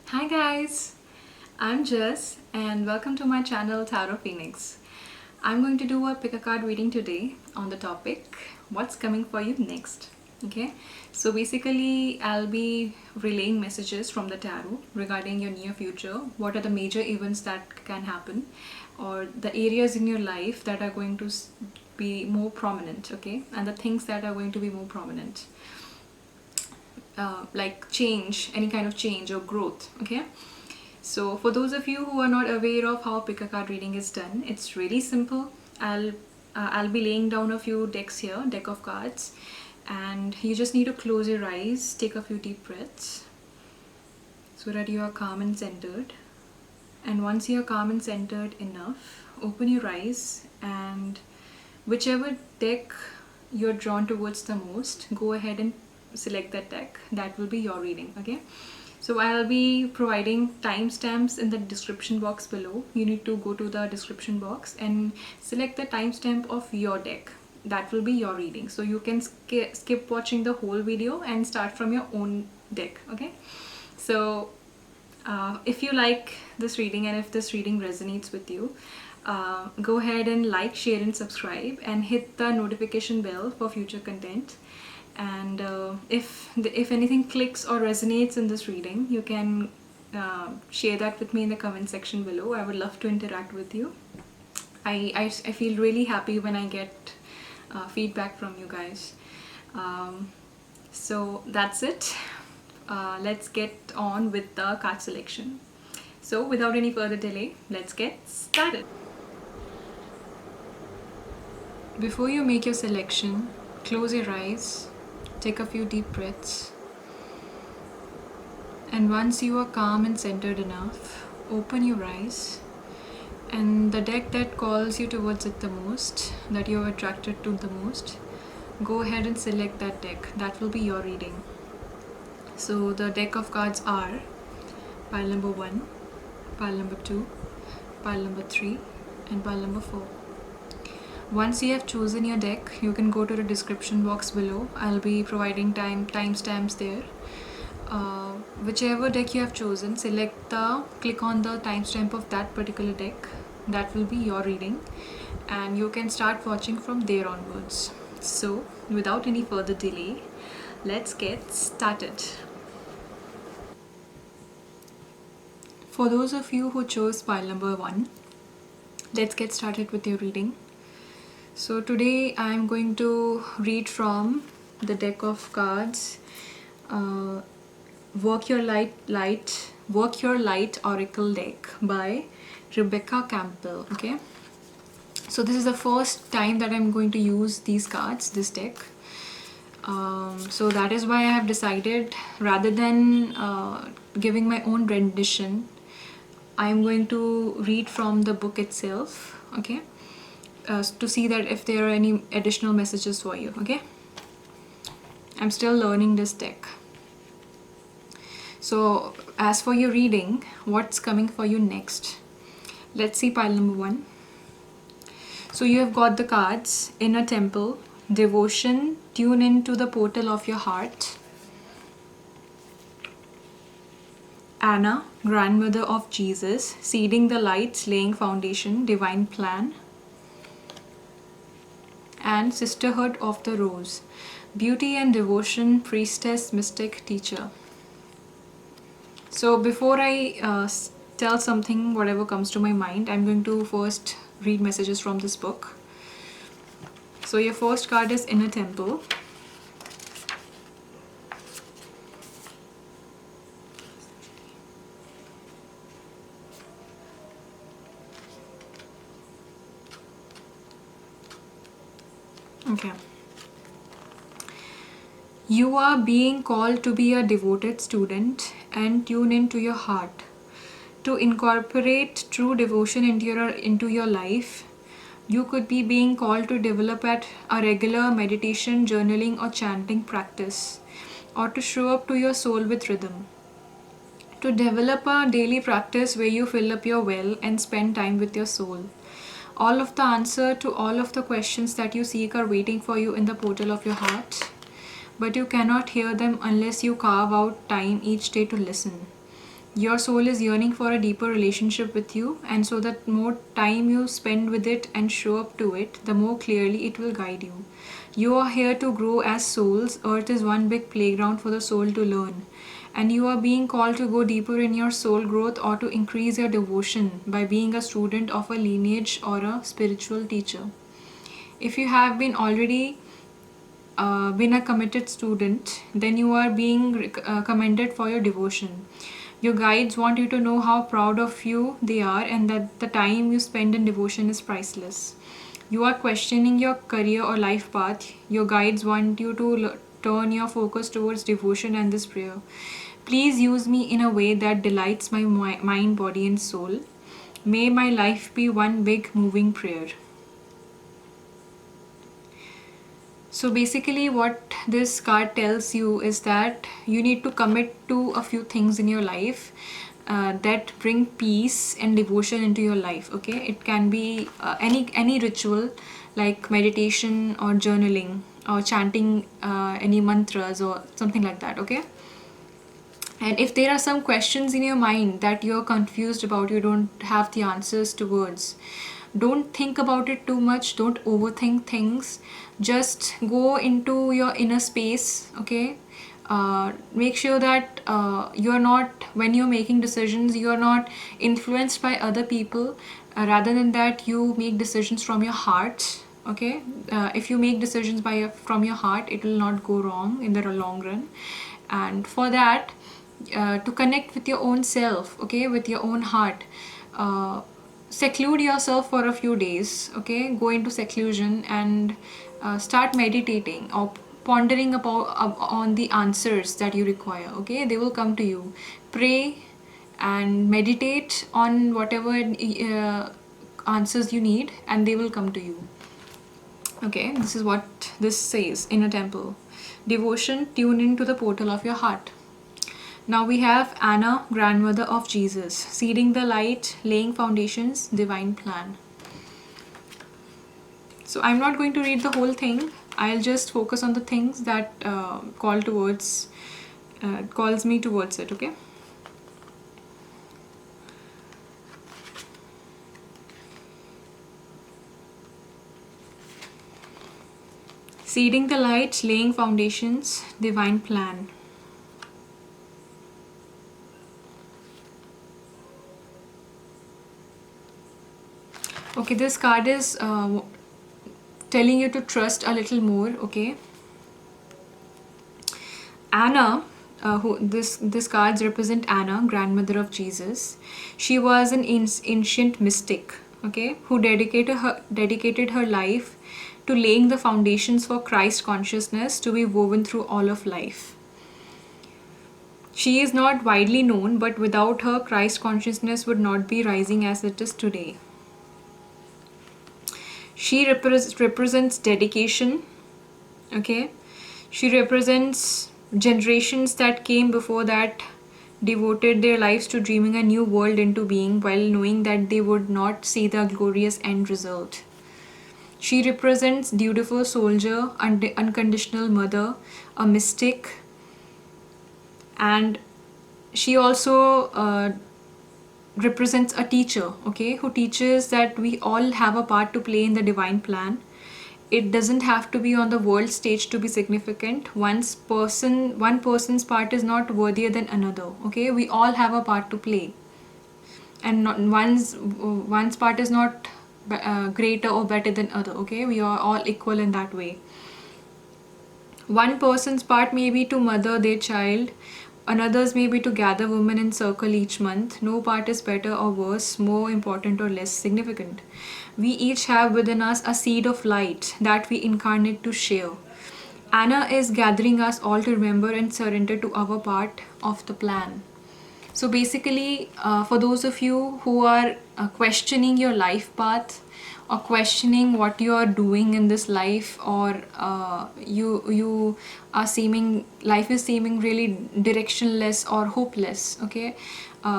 Hi guys, I'm Jess and welcome to my channel Tarot Phoenix. I'm going to do a pick a card reading today on the topic what's coming for you next. Okay, so basically I'll be relaying messages from the tarot regarding your near future. What are the major events that can happen or the areas in your life that are going to be more prominent, okay, and the things that are going to be more prominent. Like change, any kind of change or growth, okay? So for those of you who are not aware of how pick a card reading is done, it's really simple. I'll be laying down a few decks here, deck of cards, and you just need to close your eyes, take a few deep breaths so that you are calm and centered. And once you're calm and centered enough, open your eyes and whichever deck you're drawn towards the most, go ahead and select that deck. That will be your reading, okay? So I'll be providing timestamps in the description box below. You need to go to the description box and select the timestamp of your deck. That will be your reading. So you can skip watching the whole video and start from your own deck, okay? So if you like this reading and if this reading resonates with you, go ahead and like, share and subscribe and hit the notification bell for future content. And if anything clicks or resonates in this reading, you can share that with me in the comment section below. I would love to interact with you. I feel really happy when I get feedback from you guys. So that's it. Let's get on with the card selection. So without any further delay, let's get started. Before you make your selection, close your eyes, take a few deep breaths, and once you are calm and centered enough, open your eyes, and the deck that calls you towards it the most, that you're attracted to the most, go ahead and select that deck. That will be your reading. So the deck of cards are pile number 1, pile number 2, pile number 3 and pile number 4. Once you have chosen your deck, you can go to the description box below. I'll be providing timestamps there. Whichever deck you have chosen, click on the timestamp of that particular deck. That will be your reading and you can start watching from there onwards. So without any further delay, let's get started. For those of you who chose pile number 1, let's get started with your reading. So today I'm going to read from the deck of cards, Work Your Light Oracle deck by Rebecca Campbell. Okay, so this is the first time that I'm going to use these cards, this deck. So that is why I have decided, rather than giving my own rendition, I'm going to read from the book itself. Okay. To see that if there are any additional messages for you, okay? I'm still learning this deck. So as for your reading, what's coming for you next? Let's see pile number 1. So you have got the cards: Inner Temple, Devotion, Tune into the Portal of Your Heart, Anna, Grandmother of Jesus, Seeding the Lights, Laying Foundation, Divine Plan, and Sisterhood of the Rose, Beauty and Devotion, Priestess, Mystic, Teacher. So before I tell something, whatever comes to my mind, I'm going to first read messages from this book. So your first card is Inner Temple. Okay. You are being called to be a devoted student and tune into your heart. To incorporate true devotion into your life, you could be being called to develop a regular meditation, journaling or chanting practice, or to show up to your soul with rhythm. To develop a daily practice where you fill up your well and spend time with your soul. All of the answer to all of the questions that you seek are waiting for you in the portal of your heart, but you cannot hear them unless you carve out time each day to listen. Your soul is yearning for a deeper relationship with you, and so that more time you spend with it and show up to it, the more clearly it will guide you. You are here to grow as souls. Earth is one big playground for the soul to learn. And you are being called to go deeper in your soul growth or to increase your devotion by being a student of a lineage or a spiritual teacher. If you have been already been a committed student, then you are being commended for your devotion. Your guides want you to know how proud of you they are and that the time you spend in devotion is priceless. You are questioning your career or life path. Your guides want you to turn your focus towards devotion and this prayer. Please use me in a way that delights my mind, body, and soul. May my life be one big moving prayer. So basically, what this card tells you is that you need to commit to a few things in your life that bring peace and devotion into your life. Okay, it can be any ritual like meditation or journaling or chanting any mantras or something like that. Okay. And if there are some questions in your mind that you're confused about, you don't have the answers towards, don't think about it too much, don't overthink things, just go into your inner space. Okay, make sure that you're not, when you're making decisions, you're not influenced by other people. Rather than that, you make decisions from your heart. Okay, if you make decisions from your heart, it will not go wrong in the long run. And for that, to connect with your own self, okay, with your own heart, seclude yourself for a few days. Okay, go into seclusion and start meditating or pondering about on the answers that you require. Okay, they will come to you. Pray and meditate on whatever answers you need, and they will come to you. Okay, this is what this says in a temple. Devotion, tune into the portal of your heart. Now we have Anna, grandmother of Jesus, seeding the light, laying foundations, divine plan. So I'm not going to read the whole thing. I'll just focus on the things that calls me towards it. Okay. Seeding the light, laying foundations, divine plan. Okay, this card is telling you to trust a little more. Okay, Anna, who this cards represent Anna, grandmother of Jesus. She was an ancient mystic. Okay, who dedicated her life to laying the foundations for Christ consciousness to be woven through all of life. She is not widely known, but without her, Christ consciousness would not be rising as it is today. She represents dedication. Okay, she represents generations that came before that devoted their lives to dreaming a new world into being while knowing that they would not see the glorious end result. She represents dutiful soldier, unconditional mother, a mystic, and she also represents a teacher, okay, who teaches that we all have a part to play in the divine plan. It doesn't have to be on the world stage to be significant. One person's part is not worthier than another. Okay, we all have a part to play, and one's part is not greater or better than other. Okay, we are all equal in that way. One person's part may be to mother their child, another's may be to gather women in circle each month. No part is better or worse, more important or less significant. We each have within us a seed of light that we incarnate to share. Anna is gathering us all to remember and surrender to our part of the plan. So basically, for those of you who are questioning your life path or questioning what you are doing in this life, or you are seeming life is seeming really directionless or hopeless, okay,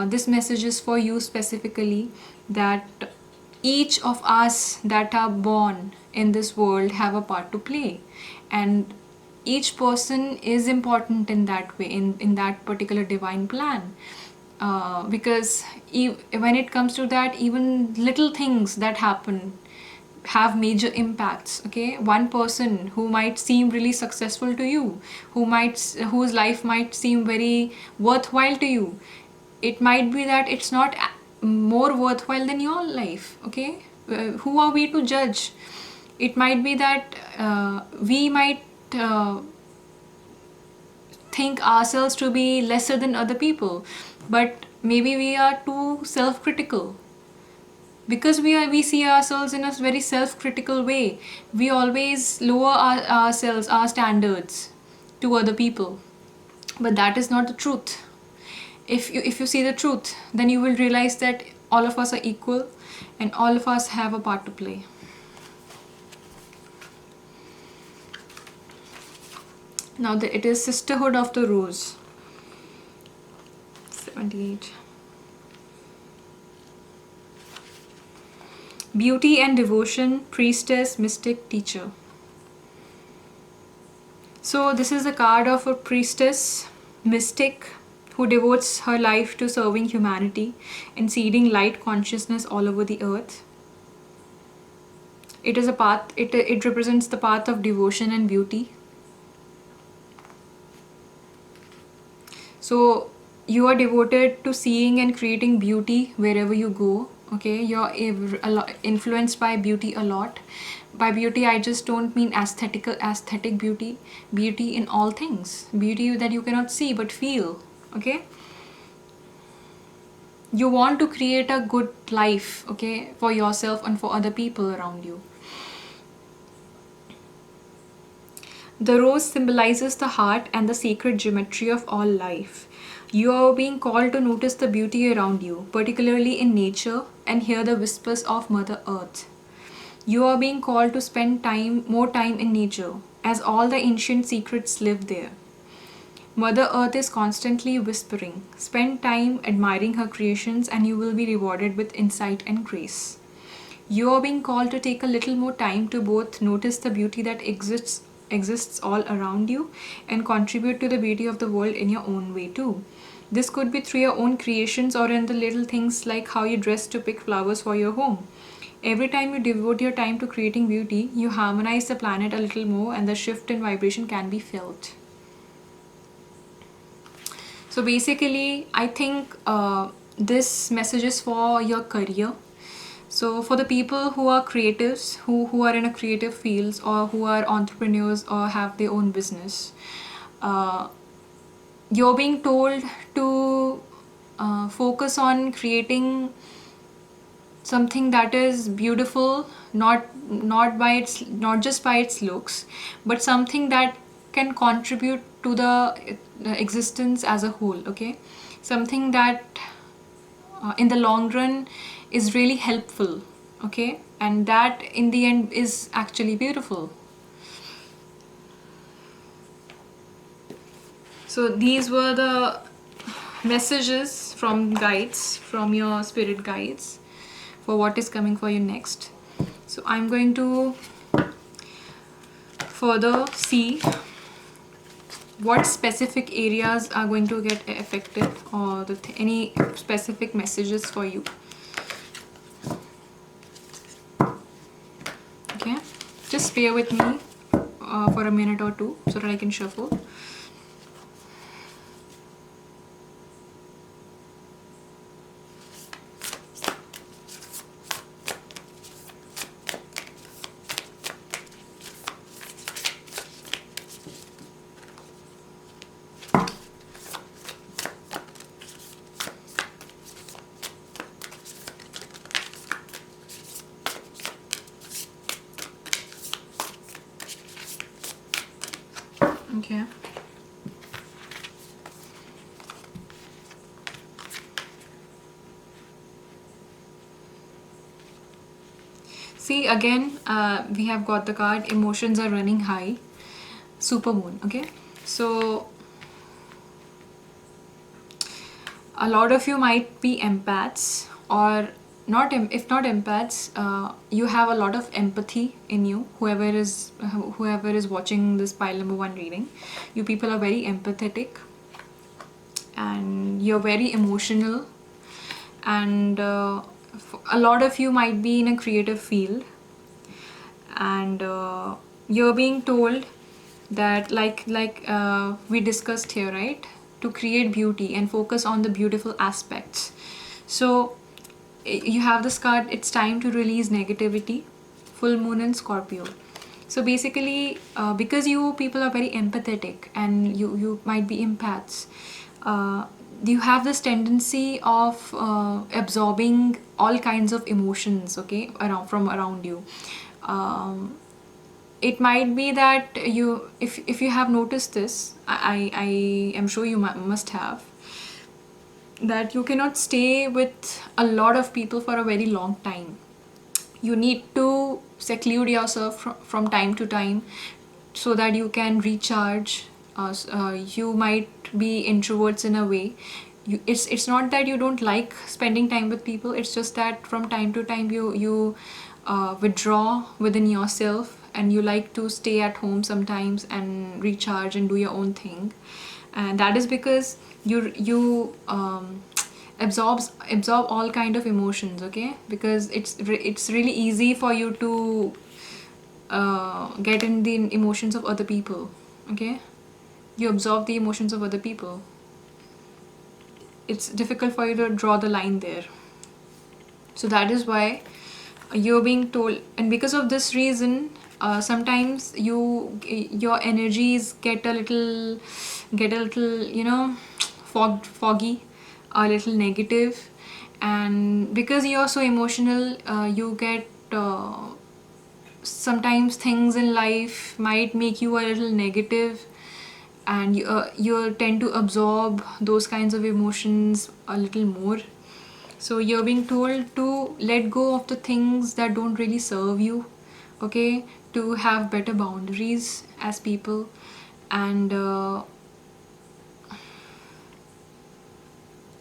this message is for you specifically, that each of us that are born in this world have a part to play, and each person is important in that way, in that particular divine plan. because when it comes to that, even little things that happen have major impacts. Okay, one person who might seem really successful to you, whose life might seem very worthwhile to you, it might be that it's not more worthwhile than your life. Okay, who are we to judge? It might be that we might think ourselves to be lesser than other people, but maybe we are too self-critical. Because we see ourselves in a very self-critical way, we always lower ourselves, our standards to other people. But that is not the truth. If you see the truth, then you will realize that all of us are equal and all of us have a part to play. Now it is Sisterhood of the Rose. 78. Beauty and devotion, priestess, mystic, teacher. So this is a card of a priestess, mystic, who devotes her life to serving humanity and seeding light consciousness all over the earth. It is a path, it represents the path of devotion and beauty. So you are devoted to seeing and creating beauty wherever you go. Okay, you're influenced by beauty a lot. By beauty, I just don't mean aesthetic beauty. Beauty in all things. Beauty that you cannot see but feel. Okay, you want to create a good life, okay, for yourself and for other people around you. The rose symbolizes the heart and the sacred geometry of all life. You are being called to notice the beauty around you, particularly in nature, and hear the whispers of Mother Earth. You are being called to spend more time in nature, as all the ancient secrets live there. Mother Earth is constantly whispering. Spend time admiring her creations and you will be rewarded with insight and grace. You are being called to take a little more time to both notice the beauty that exists all around you and contribute to the beauty of the world in your own way too. This could be through your own creations or in the little things like how you dress to pick flowers for your home. Every time you devote your time to creating beauty, you harmonize the planet a little more and the shift in vibration can be felt. So basically, I think this message is for your career. So for the people who are creatives, who are in a creative fields or who are entrepreneurs or have their own business, you're being told to focus on creating something that is beautiful, not just by its looks, but something that can contribute to the existence as a whole. Okay, something that in the long run is really helpful. Okay, and that in the end is actually beautiful. So these were the messages from guides, from your spirit guides, for what is coming for you next. So I'm going to further see what specific areas are going to get affected or any specific messages for you. Okay, just bear with me for a minute or two so that I can shuffle. Okay. See, again, we have got the card emotions are running high, supermoon. Okay, so a lot of you might be empaths or not. If not empaths, you have a lot of empathy in you. Whoever is watching this pile number 1 reading, you people are very empathetic, and you're very emotional, and a lot of you might be in a creative field, and you're being told that we discussed here, right, to create beauty and focus on the beautiful aspects. So you have this card, it's time to release negativity, full moon in Scorpio. So basically, because you people are very empathetic and you might be empaths, uh, you have this tendency of absorbing all kinds of emotions, okay, around you. um, it might be that you, if you have noticed this, I am sure you must have, that you cannot stay with a lot of people for a very long time. You need to seclude yourself from time to time so that you can recharge. You might be introverts in a way. It's not that you don't like spending time with people, it's just that from time to time you withdraw within yourself, and you like to stay at home sometimes and recharge and do your own thing. And that is because you absorb all kind of emotions, okay, because it's really easy for you to get in the emotions of other people, okay. You absorb the emotions of other people. It's difficult for you to draw the line there. So that is why you're being told, and because of this reason, sometimes your energies get a little foggy, a little negative. And because you're so emotional, you get sometimes things in life might make you a little negative, and you tend to absorb those kinds of emotions a little more. So you're being told to let go of the things that don't really serve you, okay, to have better boundaries as people. And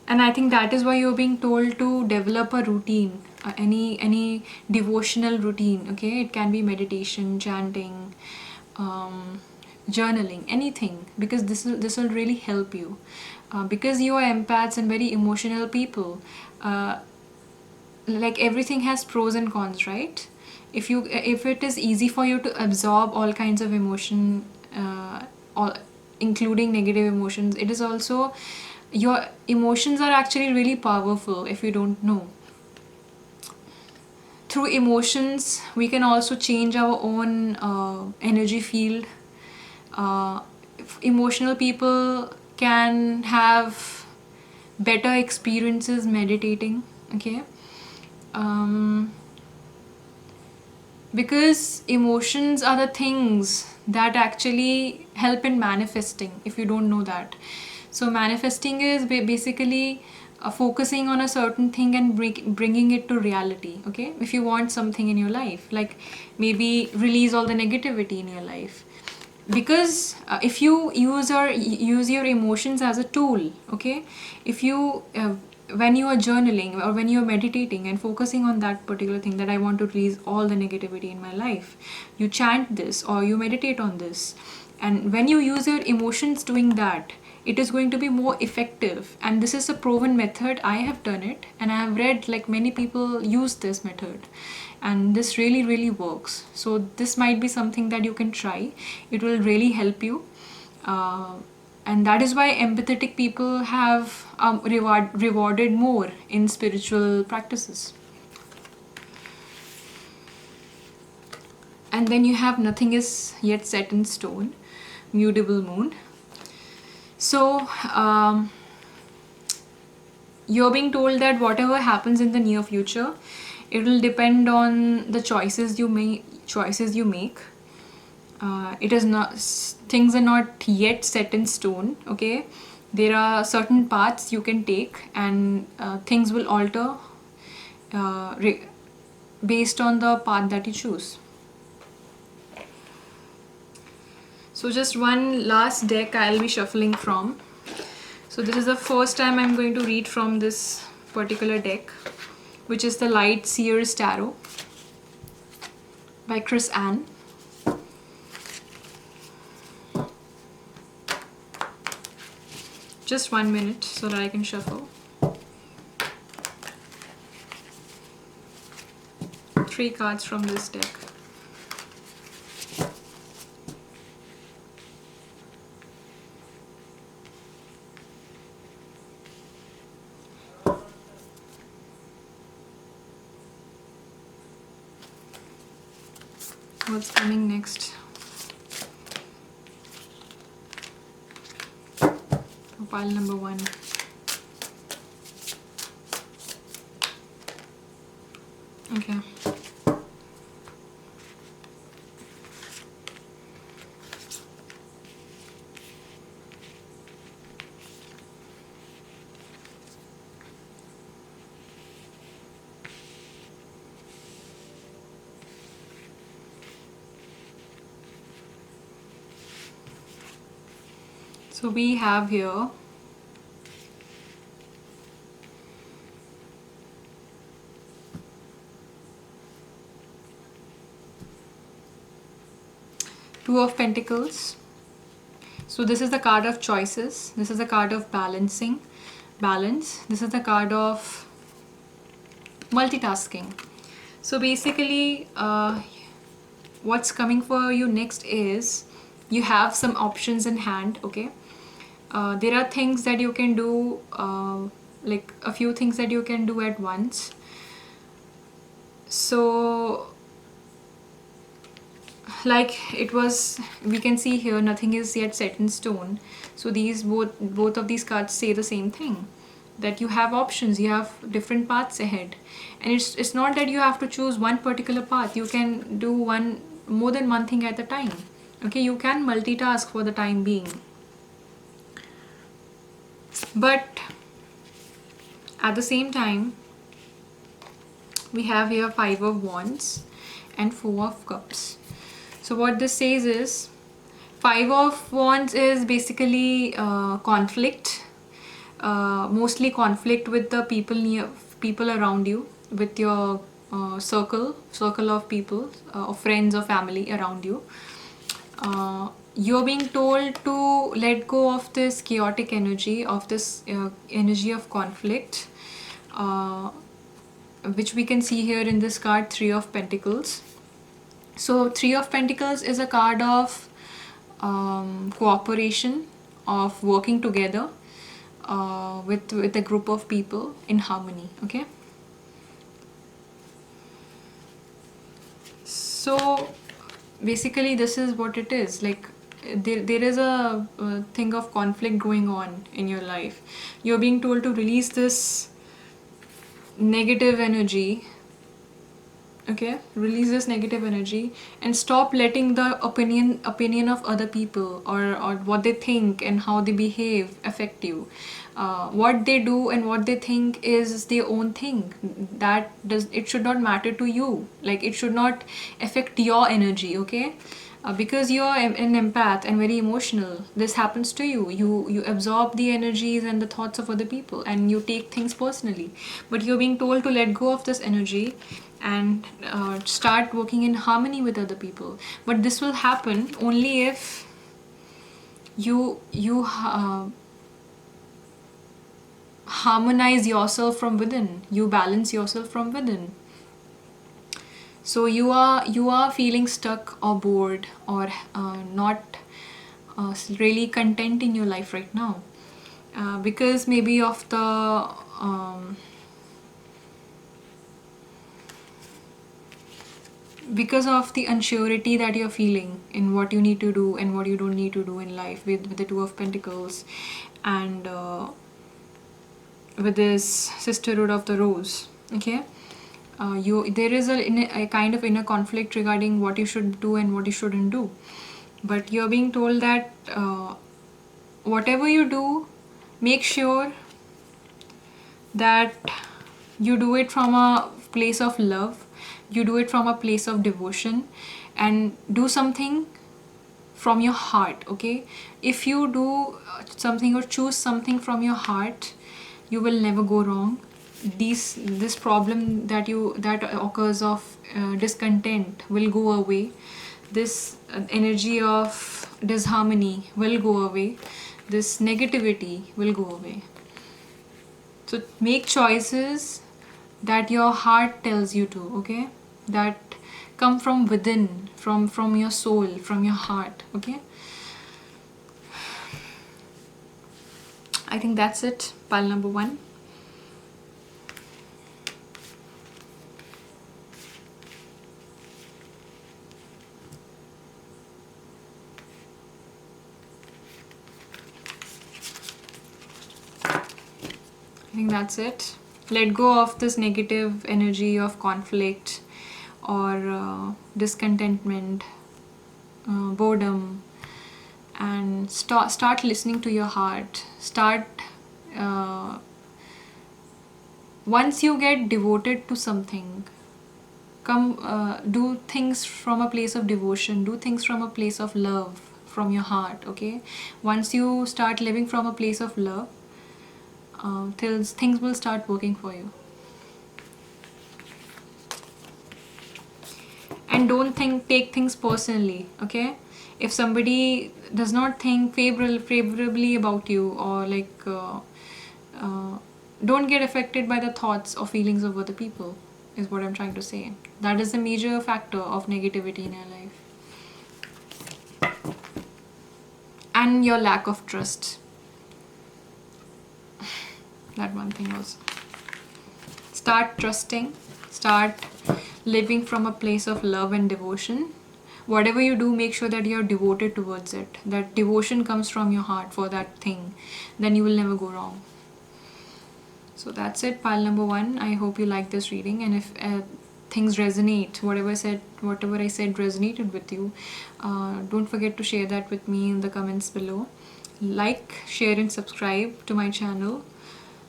I think that is why you're being told to develop a routine, any devotional routine, okay. It can be meditation, chanting, um, journaling, anything, because this will really help you, because you are empaths and very emotional people. uh, like everything has pros and cons, right? If it is easy for you to absorb all kinds of emotion, all including negative emotions, it is also, your emotions are actually really powerful if you don't know. Through emotions we can also change our own energy field. uh, Emotional people can have better experiences meditating, okay. um, because emotions are the things that actually help in manifesting, if you don't know that. So manifesting is basically focusing on a certain thing and bringing it to reality, okay. If you want something in your life, like maybe release all the negativity in your life, because if you use your emotions as a tool, okay. If you when you are journaling or when you are meditating and focusing on that particular thing, that I want to release all the negativity in my life, you chant this or you meditate on this, and when you use your emotions doing that, it is going to be more effective. And this is a proven method. I have done it, and I have read like many people use this method, and this really works. So this might be something that you can try. It will really help you. uh, and that is why empathetic people have rewarded more in spiritual practices. And then you have nothing is yet set in stone, mutable moon. So you're being told that whatever happens in the near future, it will depend on the choices you make. It is not, things are not yet set in stone, okay. There are certain paths you can take, and things will alter uh, re- based on the path that you choose. So just one last deck I'll be shuffling from. So this is the first time I'm going to read from this particular deck, which is the Light Seers Tarot by Chris Ann. Just 1 minute so that I can shuffle. 3 cards from this deck. What's coming next? Pile number 1. Okay. So we have here Two of Pentacles. So this is the card of choices. This is the card of balance. This is the card of multitasking. So basically, what's coming for you next is you have some options in hand, okay? There are things that you can do, like a few things that you can do at once. So like it was, we can see here, nothing is yet set in stone. So these both of these cards say the same thing, that you have options, you have different paths ahead, and it's not that you have to choose one particular path. You can do more than one thing at a time, okay? You can multitask for the time being, but at the same time we have here 5 of Wands and 4 of Cups. So what this says is, 5 of Wands is basically conflict, mostly conflict with the people around you, with your circle of people, of friends or family around you. You're being told to let go of this chaotic energy, of this energy of conflict, which we can see here in this card, 3 of Pentacles. So 3 of Pentacles is a card of cooperation, of working together with a group of people in harmony, okay? So basically this is what it is, like there is a thing of conflict going on in your life. You're being told to release this negative energy, okay? Release this negative energy and stop letting the opinion of other people or what they think and how they behave affect you. What they do and what they think is their own thing. It should not matter to you. Like, it should not affect your energy, okay? Because you're an empath and very emotional, this happens to you. You absorb the energies and the thoughts of other people, and you take things personally. But you're being told to let go of this energy and start working in harmony with other people. But this will happen only if you harmonize yourself from within, you balance yourself from within. So you are feeling stuck or bored or not really content in your life right now, because maybe of the because of the unsurety that you're feeling in what you need to do and what you don't need to do in life, with the 2 of Pentacles and with this Sisterhood of the Rose, okay? There is a kind of inner conflict regarding what you should do and what you shouldn't do. But you're being told that whatever you do, make sure that you do it from a place of love, you do it from a place of devotion, and do something from your heart, okay? If you do something or choose something from your heart, you will never go wrong. This problem that occurs of discontent will go away. This energy of disharmony will go away. this negativity will go away. So make choices that your heart tells you to, okay? That come from within, from your soul, from your heart, okay? I think that's it, pile number 1. I think that's it. Let go of this negative energy of conflict or discontentment, boredom, and start listening to your heart. Uh, Once you get devoted to something, do things from a place of devotion, do things from a place of love, from your heart, okay? Once you start living from a place of love, things will start working for you. And don't take things personally, okay? If somebody does not think favorably about you, or don't get affected by the thoughts or feelings of other people, is what I'm trying to say. That is a major factor of negativity in your life. And your lack of trust. That one thing also. Start trusting, start living from a place of love and devotion. Whatever you do, make sure that you're devoted towards it, that devotion comes from your heart for that thing. Then you will never go wrong. So that's it, pile number 1. I hope you like this reading, and if things resonate, whatever I said resonated with you, don't forget to share that with me in the comments below. Like, share and subscribe to my channel.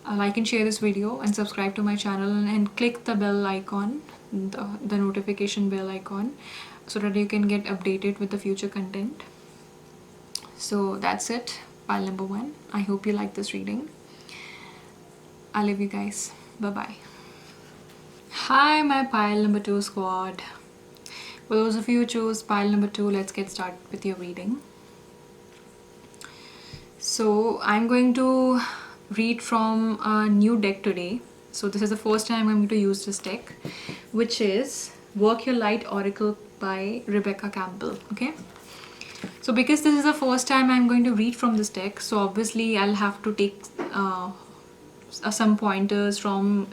Like and share this video and subscribe to my channel, and click the bell icon, the notification bell icon, so that you can get updated with the future content. So that's it, pile number 1. I hope you like this reading. I love you guys. Bye bye. Hi, my pile number 2 squad. For those of you who chose pile number 2, let's get started with your reading. So I'm going to read from a new deck today. So this is the first time I'm going to use this deck, which is Work Your Light Oracle by Rebecca Campbell. Okay. So because this is the first time I'm going to read from this deck, so obviously I'll have to take some pointers from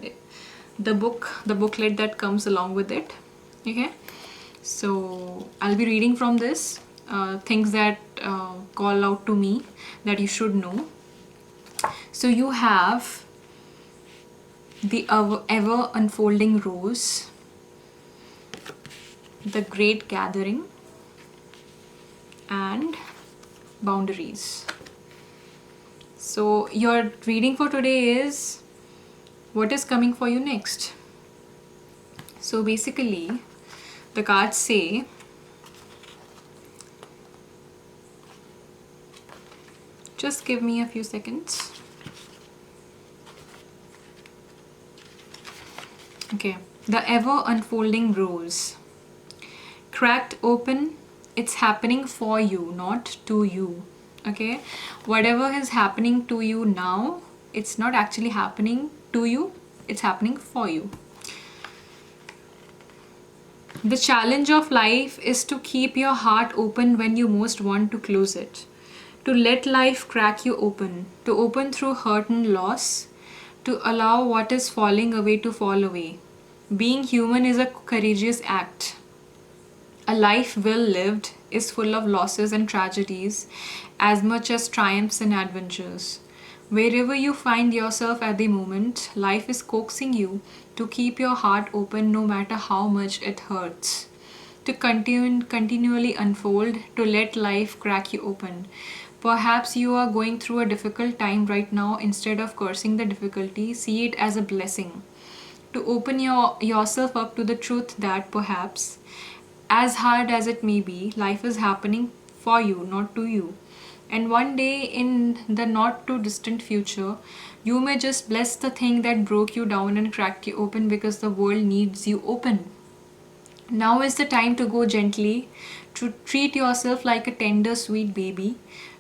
the booklet that comes along with it. Okay. So I'll be reading from this, things that call out to me that you should know. So you have the ever unfolding rose, the great gathering, and boundaries. So your reading for today is what is coming for you next. So basically the cards say, just give me a few seconds. Okay, the ever unfolding rose. Cracked open, it's happening for you, not to you. Okay, whatever is happening to you now, it's not actually happening to you, it's happening for you. The challenge of life is to keep your heart open when you most want to close it. To let life crack you open, to open through hurt and loss, to allow what is falling away to fall away. Being human is a courageous act. A life well lived is full of losses and tragedies as much as triumphs and adventures. Wherever you find yourself at the moment, life is coaxing you to keep your heart open no matter how much it hurts. To continually unfold, to let life crack you open. Perhaps you are going through a difficult time right now. Instead of cursing the difficulty, see it as a blessing. To open yourself up to the truth that perhaps, as hard as it may be, life is happening for you, not to you. And one day in the not too distant future, you may just bless the thing that broke you down and cracked you open, because the world needs you open. Now is the time to go gently, to treat yourself like a tender, sweet baby,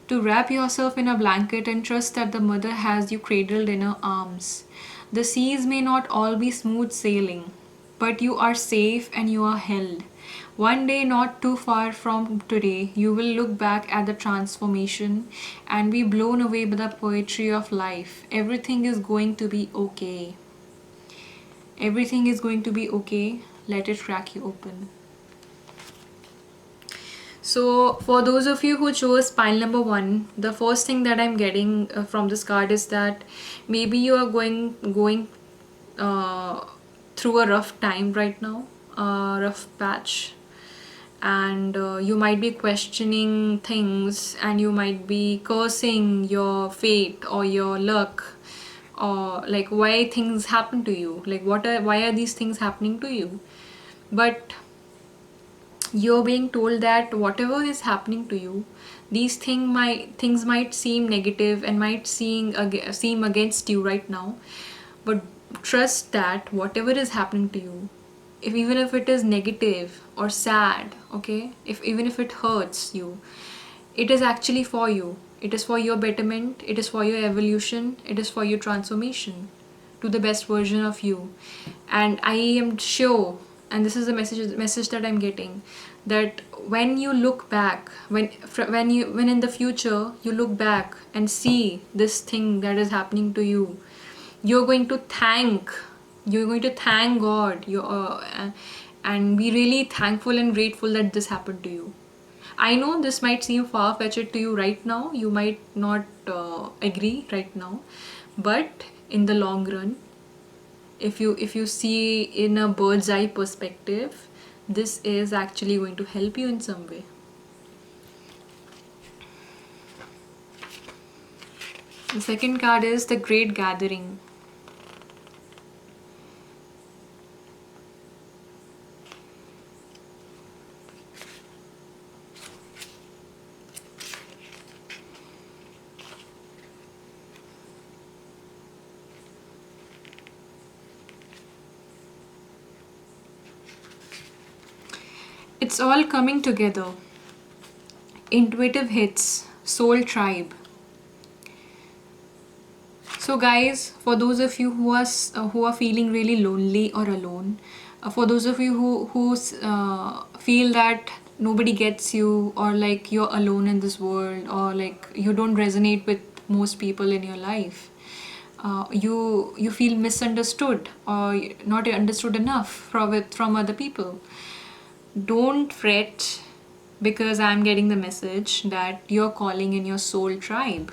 to wrap yourself in a blanket and trust that the mother has you cradled in her arms. The seas may not all be smooth sailing, but you are safe and you are held. One day, not too far from today, you will look back at the transformation and be blown away by the poetry of life. Everything is going to be okay. Everything is going to be okay. Let it crack you open. So, for those of you who chose pile number 1, the first thing that I'm getting from this card is that maybe you are going through a rough time right now, a rough patch, and you might be questioning things, and you might be cursing your fate or your luck, or like why things happen to you, like why are these things happening to you. But you're being told that whatever is happening to you, these things might seem negative and might seem against you right now, but trust that whatever is happening to you, if even if it is negative or sad, okay, if even if it hurts you, it is actually for you. It is for your betterment, it is for your evolution, it is for your transformation to the best version of you. And I am sure, and this is the message that I'm getting, that when you look back, when in the future you look back and see this thing that is happening to you, you're going to thank God, and be really thankful and grateful that this happened to you. I know this might seem far-fetched to you right now, you might not agree right now, but in the long run, if you see in a bird's eye perspective, this is actually going to help you in some way. The second card is the Great Gathering. It's all coming together. Intuitive hits, soul tribe. So guys, for those of you who are feeling really lonely or alone, for those of you who feel that nobody gets you, or like you're alone in this world, or like you don't resonate with most people in your life, you feel misunderstood or not understood enough from other people, don't fret, because I'm getting the message that you're calling in your soul tribe.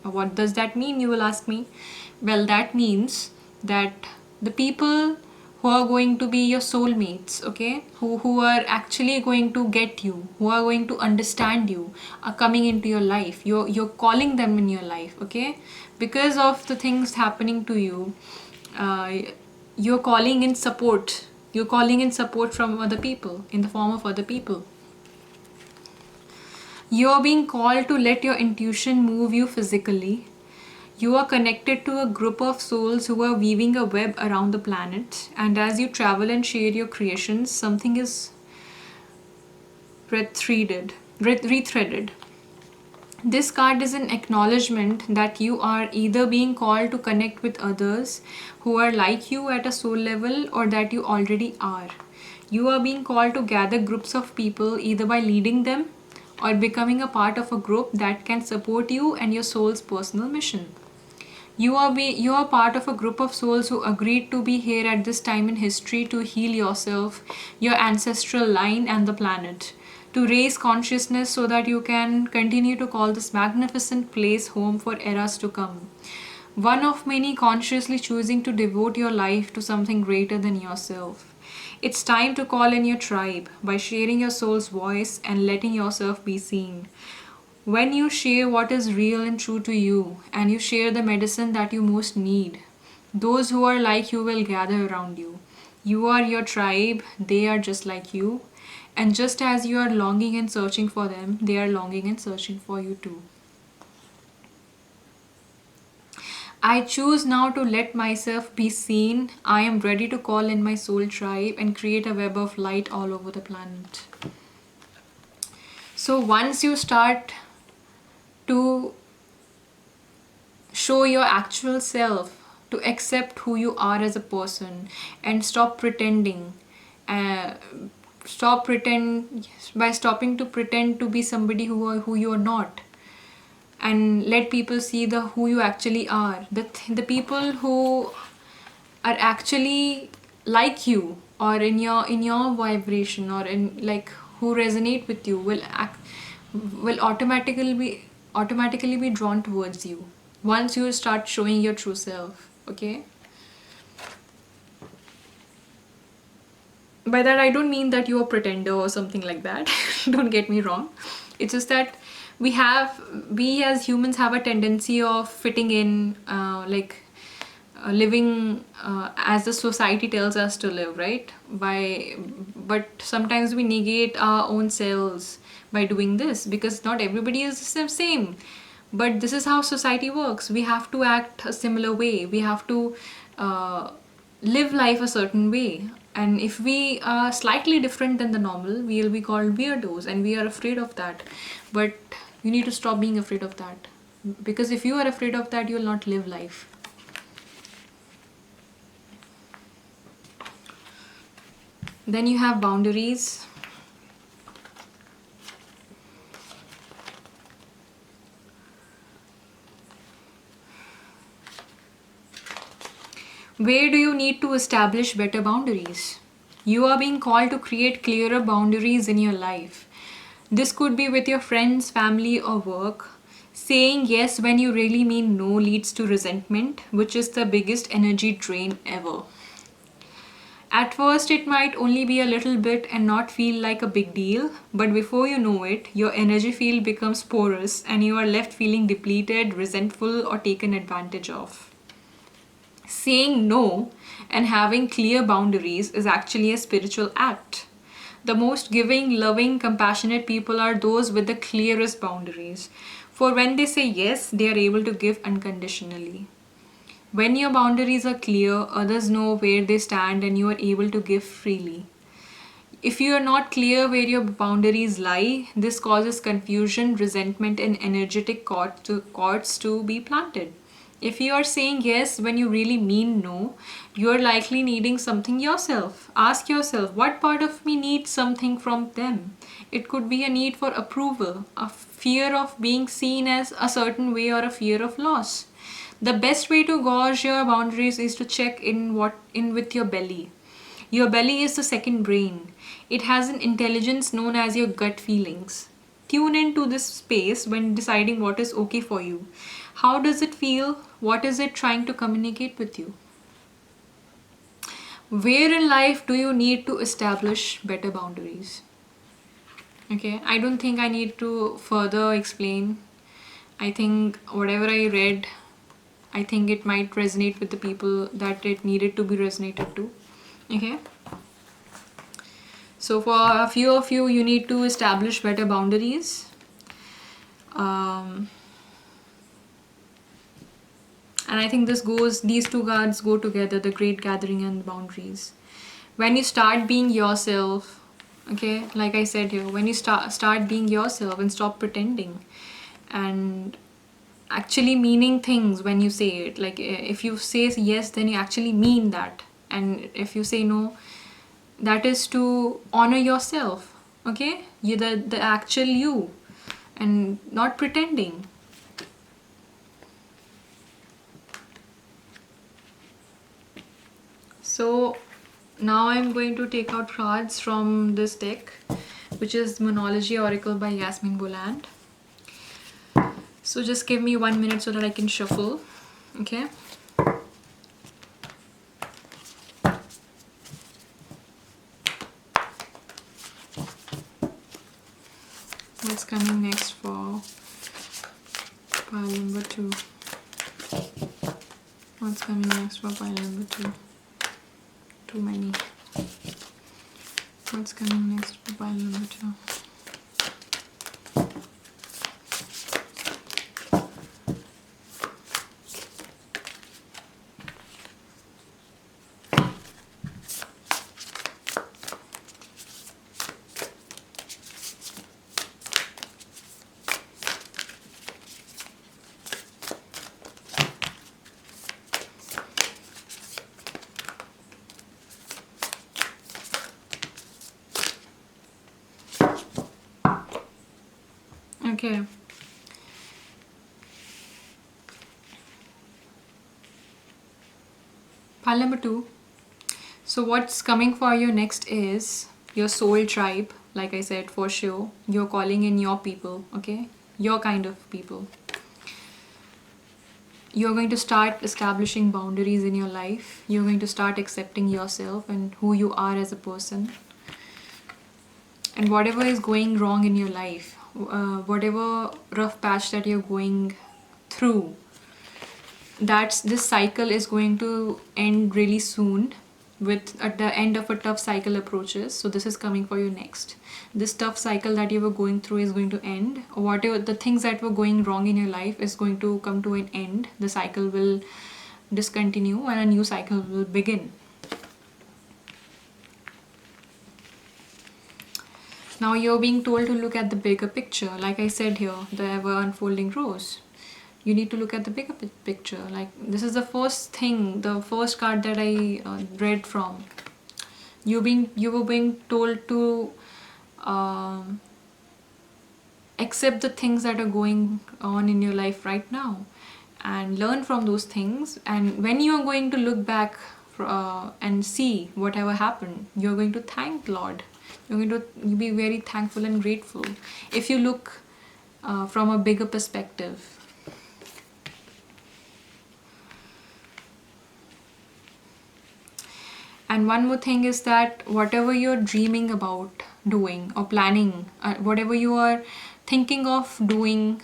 What does that mean, you will ask me? Well, that means that the people who are going to be your soulmates, okay, who are actually going to get you, who are going to understand you, are coming into your life. You're calling them in your life, okay, because of the things happening to you. You're calling in support. You're calling in support from other people, in the form of other people. You are being called to let your intuition move you physically. You are connected to a group of souls who are weaving a web around the planet, and as you travel and share your creations, something is rethreaded. This card is an acknowledgement that you are either being called to connect with others who are like you at a soul level, or that you already are. You are being called to gather groups of people either by leading them or becoming a part of a group that can support you and your soul's personal mission. You are part of a group of souls who agreed to be here at this time in history to heal yourself, your ancestral line, and the planet, to raise consciousness so that you can continue to call this magnificent place home for eras to come. One of many consciously choosing to devote your life to something greater than yourself. It's time to call in your tribe by sharing your soul's voice and letting yourself be seen. When you share what is real and true to you, and you share the medicine that you most need, those who are like you will gather around you. You are your tribe, they are just like you. And just as you are longing and searching for them, they are longing and searching for you too. I choose now to let myself be seen. I am ready to call in my soul tribe and create a web of light all over the planet. So once you start to show your actual self, to accept who you are as a person, and stop pretending. Uh, Stop pretend by stopping to pretend to be somebody who you are not, and let people see the who you actually are. The people who are actually like you, or in your vibration, or in like who resonate with you, will automatically be drawn towards you once you start showing your true self. Okay, by that I don't mean that you're a pretender or something like that. Don't get me wrong. It's just that we as humans have a tendency of fitting in, living as the society tells us to live, right? But sometimes we negate our own selves by doing this, because not everybody is the same. But this is how society works. We have to act a similar way. We have to uh, live life a certain way. And if we are slightly different than the normal, we will be called weirdos, and we are afraid of that. But you need to stop being afraid of that, because if you are afraid of that, you will not live life. Then you have boundaries. Where do you need to establish better boundaries? You are being called to create clearer boundaries in your life. This could be with your friends, family, or work. Saying yes when you really mean no leads to resentment, which is the biggest energy drain ever. At first, it might only be a little bit and not feel like a big deal, but before you know it, your energy field becomes porous and you are left feeling depleted, resentful, or taken advantage of. Saying no and having clear boundaries is actually a spiritual act. The most giving, loving, compassionate people are those with the clearest boundaries. For when they say yes, they are able to give unconditionally. When your boundaries are clear, others know where they stand and you are able to give freely. If you are not clear where your boundaries lie, this causes confusion, resentment, and energetic cords to be planted. If you are saying yes when you really mean no, you are likely needing something yourself. Ask yourself, what part of me needs something from them? It could be a need for approval, a fear of being seen as a certain way, or a fear of loss. The best way to gauge your boundaries is to check in with your belly. Your belly is the second brain. It has an intelligence known as your gut feelings. Tune into this space when deciding what is okay for you. How does it feel? What is it trying to communicate with you? Where in life do you need to establish better boundaries? Okay, I don't think I need to further explain. I think whatever I read, I think it might resonate with the people that it needed to be resonated to. Okay. So for a few of you, you need to establish better boundaries. And I think these two cards go together, the great gathering and boundaries. When you start being yourself, okay, like I said here, when you start being yourself and stop pretending, and actually meaning things when you say it, like if you say yes, then you actually mean that. And if you say no, that is to honor yourself, okay, you the actual you, and not pretending. So now I'm going to take out cards from this deck, which is Monology Oracle by Yasmin Boland. So just give me 1 minute so that I can shuffle. Okay. What's coming next for pile number 2? What's coming next for pile number 2? Too many. What's coming next for pile number 2? Okay. Pile number 2. So what's coming for you next is your soul tribe. Like I said, for sure, you're calling in your people, okay? Your kind of people. You're going to start establishing boundaries in your life. You're going to start accepting yourself and who you are as a person. And whatever is going wrong in your life, whatever rough patch that you're going through, this cycle is going to end really soon, with at the end of a tough cycle approaches. So this is coming for you next. This tough cycle that you were going through is going to end. Whatever the things that were going wrong in your life is going to come to an end. The cycle will discontinue and a new cycle will begin. Now you're being told to look at the bigger picture. Like I said here, the ever unfolding rose. You need to look at the bigger picture. Like, this is the first thing, the first card that I read from. You were being told to accept the things that are going on in your life right now and learn from those things. And when you are going to look back and see whatever happened, you're going to thank Lord. You're going to be very thankful and grateful if you look from a bigger perspective. And one more thing is that whatever you're dreaming about doing or planning, whatever you are thinking of doing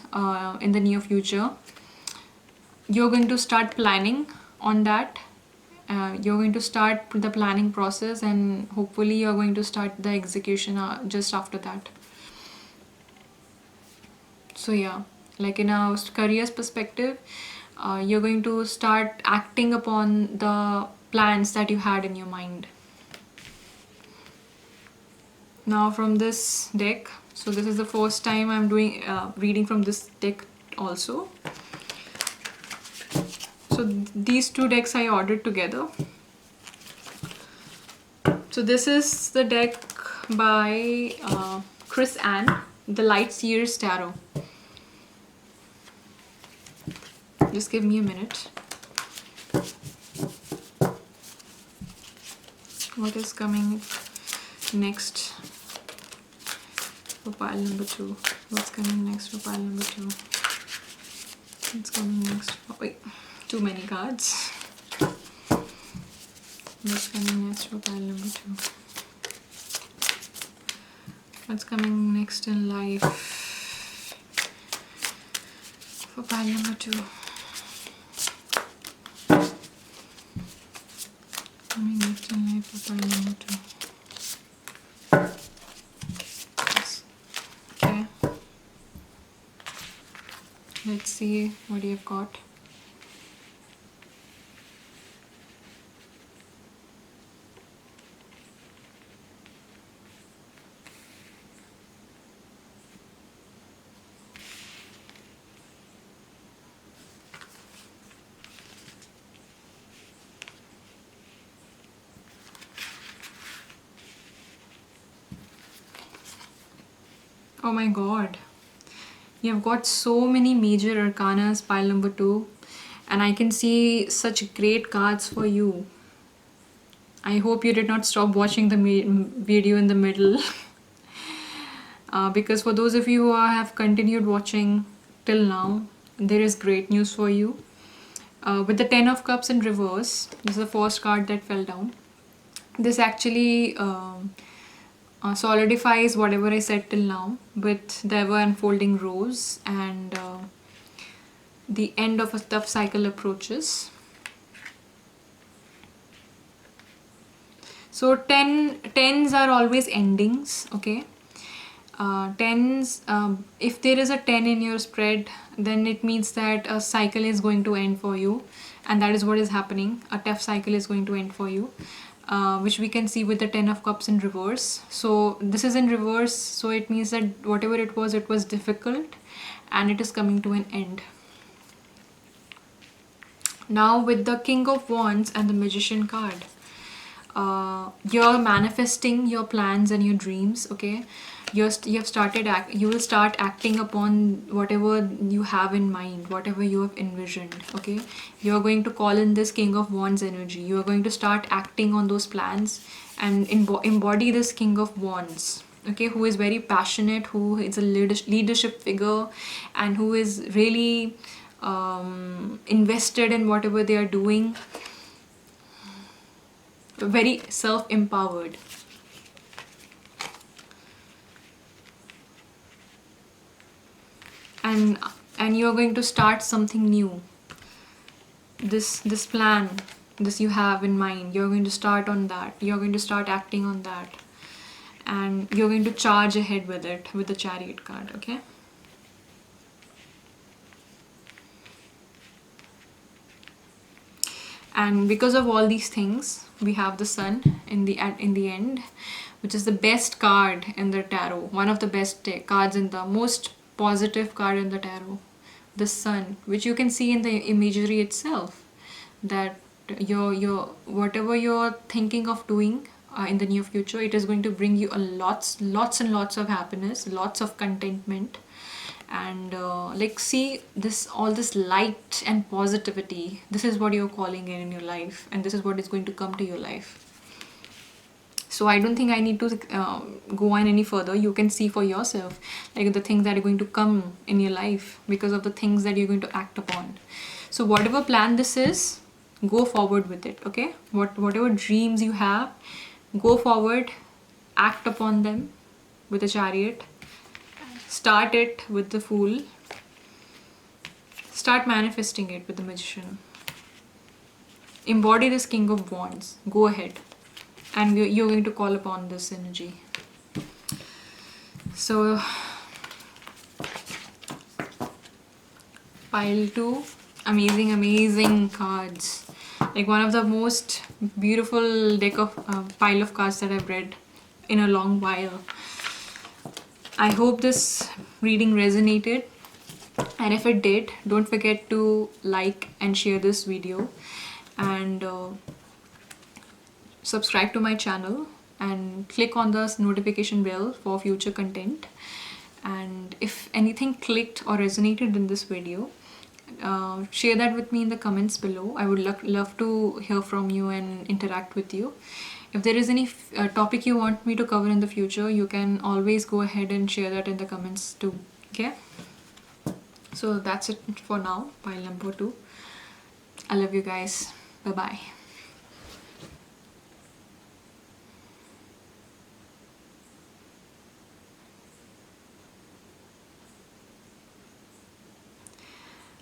in the near future, you're going to start planning on that. You're going to start the planning process, and hopefully you're going to start the execution just after that. So yeah, like in a career's perspective, you're going to start acting upon the plans that you had in your mind. Now from this deck, so this is the first time I'm doing reading from this deck also. So these two decks I ordered together. So this is the deck by Chris Ann, the Light Seers Tarot. Just give me a minute. What is coming next for pile number 2? What's coming next for pile number 2? What's coming next for... Wait, too many cards. What's coming next for pile number 2? What's coming next in life for pile number 2? Coming next in life for pile number 2. Yes. Okay. Let's see what you've got. Oh my god. You've got so many major arcanas, pile number 2, and I can see such great cards for you. I hope you did not stop watching the video in the middle. Because for those of you who have continued watching till now, there is great news for you. With the 10 of Cups in reverse, this is the first card that fell down. This actually solidifies whatever I said till now, with the ever unfolding rose and the end of a tough cycle approaches. So tens are always endings, okay? Tens, if there is a 10 in your spread, then it means that a cycle is going to end for you, and that is what is happening. A tough cycle is going to end for you, which we can see with the 10 of Cups in reverse. So this is in reverse, so it means that whatever it was difficult and it is coming to an end. Now with the King of Wands and the Magician card, you're manifesting your plans and your dreams, okay? you have started you will start acting upon whatever you have in mind, whatever you have envisioned. Okay, you are going to call in this King of Wands energy. You are going to start acting on those plans and embody this King of Wands, okay, who is very passionate, who is a leadership figure, and who is really invested in whatever they are doing, very self-empowered. And you're going to start something new. This plan, this you have in mind, you're going to start on that, you're going to start acting on that, and you're going to charge ahead with it, with the Chariot card. Okay, and because of all these things, we have the Sun in the end, which is the best card in the tarot, one of the best cards, in the most positive card in the tarot, the Sun, which you can see in the imagery itself, that your whatever you're thinking of doing in the near future, it is going to bring you a lots and lots of happiness, lots of contentment, and like, see this, all this light and positivity, this is what you're calling in your life, and this is what is going to come to your life. So I don't think I need to go on any further. You can see for yourself, like, the things that are going to come in your life because of the things that you're going to act upon. So whatever plan this is, go forward with it. Okay, whatever dreams you have, go forward, act upon them with the Chariot. Start it with the Fool. Start manifesting it with the Magician. Embody this King of Wands. Go ahead, and you're going to call upon this energy. So pile 2, amazing cards, like one of the most beautiful deck of pile of cards that I've read in a long while. I hope this reading resonated, and if it did, don't forget to like and share this video, and subscribe to my channel, and click on the notification bell for future content. And if anything clicked or resonated in this video, share that with me in the comments below. I would love to hear from you and interact with you. If there is any topic you want me to cover in the future, you can always go ahead and share that in the comments too. Okay, so that's it for now, pile number 2. I love you guys. Bye bye.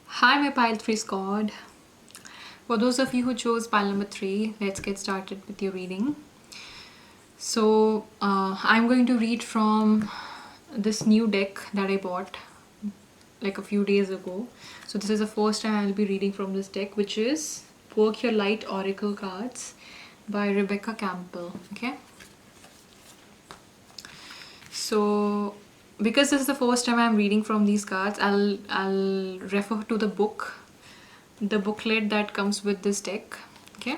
Hi, my pile 3 squad. For those of you who chose pile number 3, let's get started with your reading. So I'm going to read from this new deck that I bought like a few days ago. So this is the first time I'll be reading from this deck, which is Work Your Light Oracle Cards by Rebecca Campbell. Okay, so because this is the first time I'm reading from these cards, I'll refer to the booklet that comes with this deck. Okay,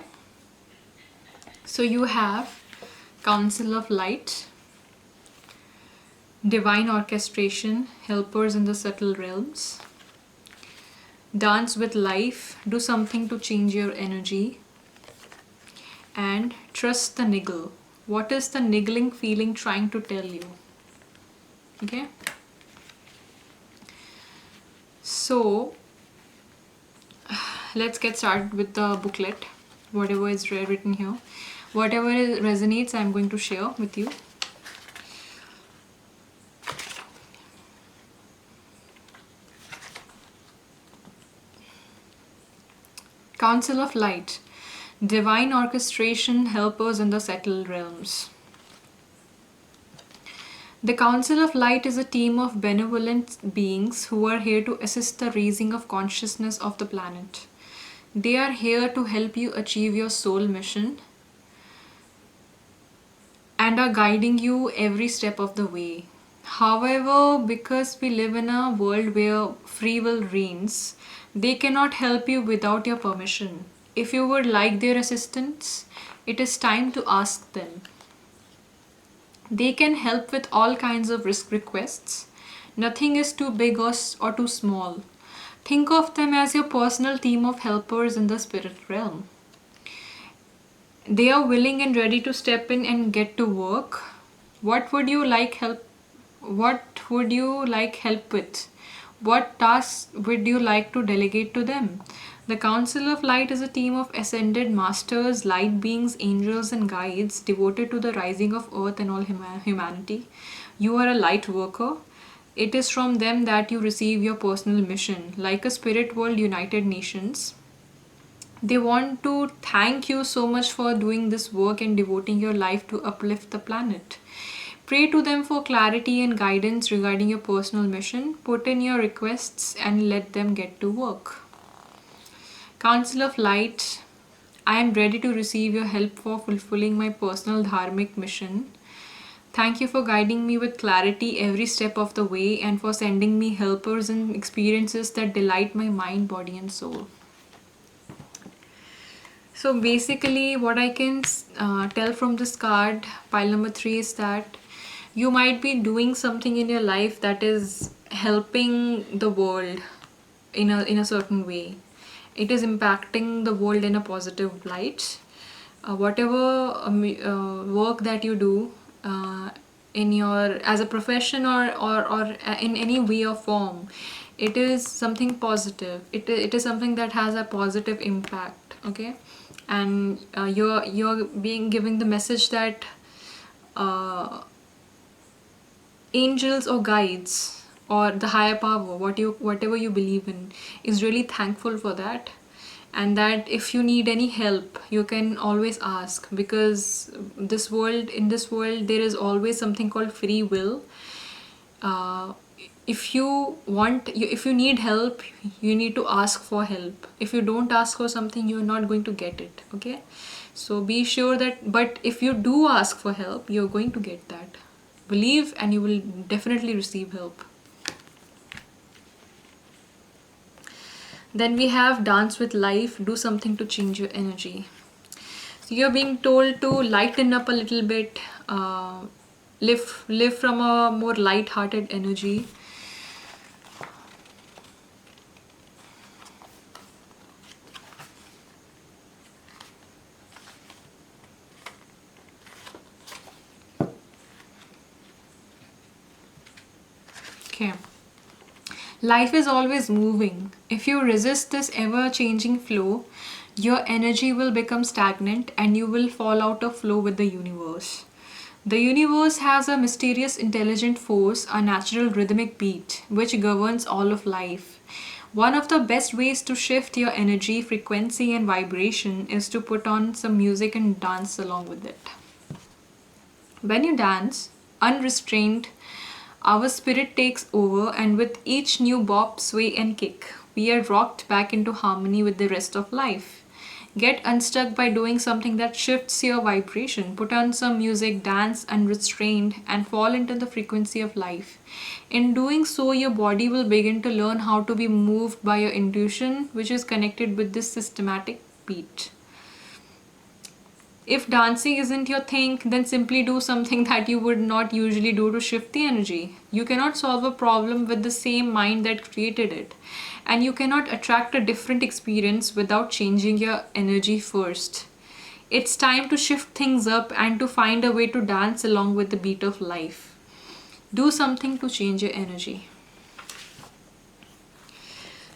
so you have Council of Light, Divine Orchestration, Helpers in the Subtle Realms, Dance with Life, Do Something to Change Your Energy, and Trust the Niggle. What is the niggling feeling trying to tell you? Okay, so let's get started with the booklet. Whatever is written here, whatever resonates, I'm going to share with you. Council of Light, Divine Orchestration, Helpers in the Subtle Realms. The Council of Light is a team of benevolent beings who are here to assist the raising of consciousness of the planet. They are here to help you achieve your soul mission and are guiding you every step of the way. However, because we live in a world where free will reigns, they cannot help you without your permission. If you would like their assistance, it is time to ask them. They can help with all kinds of risk requests. Nothing is too big or too small. Think of them as your personal team of helpers in the spirit realm. They are willing and ready to step in and get to work. What would you like help? What would you like help with? What tasks would you like to delegate to them? The Council of Light is a team of ascended masters, light beings, angels, and guides devoted to the rising of earth and all humanity. You are a light worker. It is from them that you receive your personal mission, like a spirit world United Nations. They want to thank you so much for doing this work and devoting your life to uplift the planet. Pray to them for clarity and guidance regarding your personal mission. Put in your requests and let them get to work. Council of Light, I am ready to receive your help for fulfilling my personal dharmic mission. Thank you for guiding me with clarity every step of the way and for sending me helpers and experiences that delight my mind, body, and soul. So basically, what I can tell from this card, pile number 3, is that you might be doing something in your life that is helping the world in a certain way. It is impacting the world in a positive light. Whatever work that you do in your as a profession or in any way or form, it is something positive. It is something that has a positive impact. Okay, and you're being given the message that angels or guides or the higher power, whatever you believe in, is really thankful for that, and that if you need any help you can always ask, because in this world there is always something called free will. If you need help, you need to ask for help. If you don't ask for something, you're not going to get it. Okay, so be sure that, but if you do ask for help, you're going to get that. Believe and you will definitely receive help. Then we have dance with life, do something to change your energy. So you're being told to lighten up a little bit, live from a more light-hearted energy. Okay. Life is always moving. If you resist this ever-changing flow, your energy will become stagnant and you will fall out of flow with the universe. The universe has a mysterious intelligent force, a natural rhythmic beat, which governs all of life. One of the best ways to shift your energy, frequency, and vibration is to put on some music and dance along with it. When you dance, unrestrained, our spirit takes over, and with each new bop, sway, and kick, we are rocked back into harmony with the rest of life. Get unstuck by doing something that shifts your vibration. Put on some music, dance unrestrained, and fall into the frequency of life. In doing so, your body will begin to learn how to be moved by your intuition, which is connected with this systematic beat. If dancing isn't your thing, then simply do something that you would not usually do to shift the energy. You cannot solve a problem with the same mind that created it. And you cannot attract a different experience without changing your energy first. It's time to shift things up and to find a way to dance along with the beat of life. Do something to change your energy.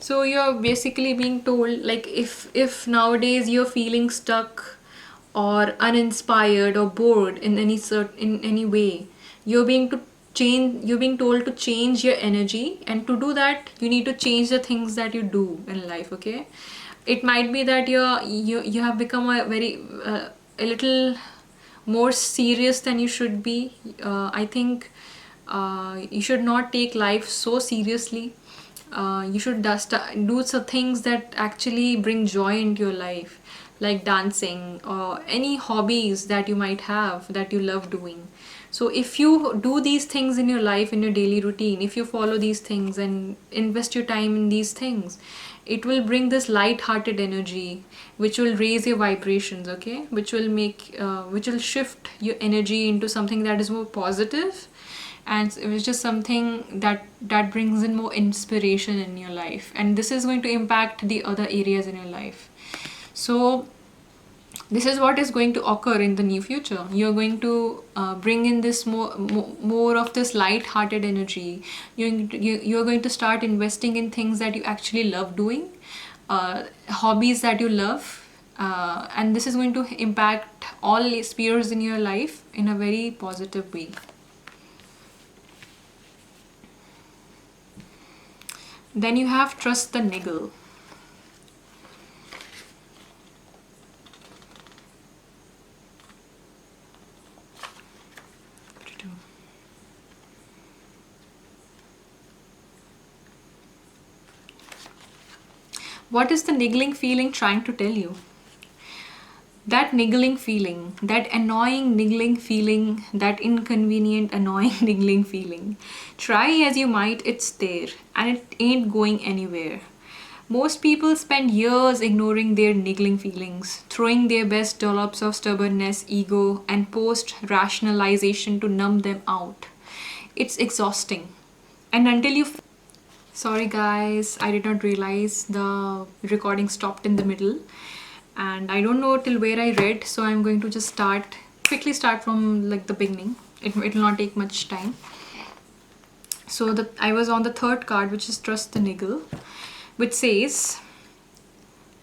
So you're basically being told, like, if nowadays you're feeling stuck or uninspired or bored in any way, you're being told to change your energy, and to do that you need to change the things that you do in life. Okay, it might be that you have become a little more serious than you should be. I think you should not take life so seriously. You should do some things that actually bring joy into your life, like dancing or any hobbies that you might have that you love doing. So if you do these things in your life, in your daily routine, if you follow these things and invest your time in these things, it will bring this light-hearted energy, which will raise your vibrations, okay, which will make which will shift your energy into something that is more positive, and it was just something that brings in more inspiration in your life, and this is going to impact the other areas in your life. So this is what is going to occur in the near future. You're going to bring in this more of this light-hearted energy. You're going to start investing in things that you actually love doing, hobbies that you love, and this is going to impact all spheres in your life in a very positive way. Then you have trust the niggle. What is the niggling feeling trying to tell you? That niggling feeling, that annoying niggling feeling, that inconvenient annoying niggling feeling, try as you might, it's there and it ain't going anywhere. Most people spend years ignoring their niggling feelings, throwing their best dollops of stubbornness, ego, and post rationalization to numb them out. It's exhausting. And until you sorry guys, I did not realize the recording stopped in the middle, and I don't know till where I read, so I'm going to just quickly start from like the beginning. It will not take much time. So I was on the third card, which is Trust the Niggle, which says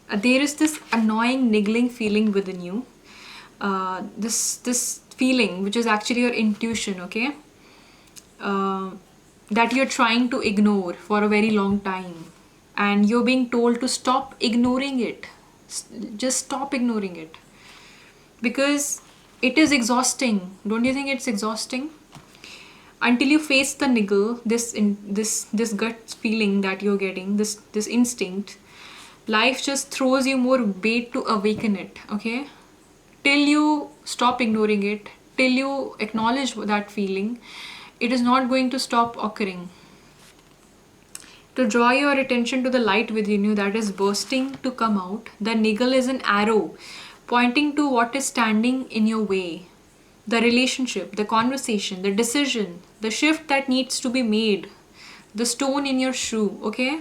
there is this annoying niggling feeling within you. This feeling, which is actually your intuition, okay? That you're trying to ignore for a very long time, and you're being told to stop ignoring it. Just stop ignoring it, because it is exhausting. Don't you think it's exhausting? Until you face the niggle, this gut feeling that you're getting, this instinct, life just throws you more bait to awaken it, okay? Till you stop ignoring it, till you acknowledge that feeling, it is not going to stop occurring. To draw your attention to the light within you that is bursting to come out, the niggle is an arrow pointing to what is standing in your way. The relationship, the conversation, the decision, the shift that needs to be made, the stone in your shoe, okay?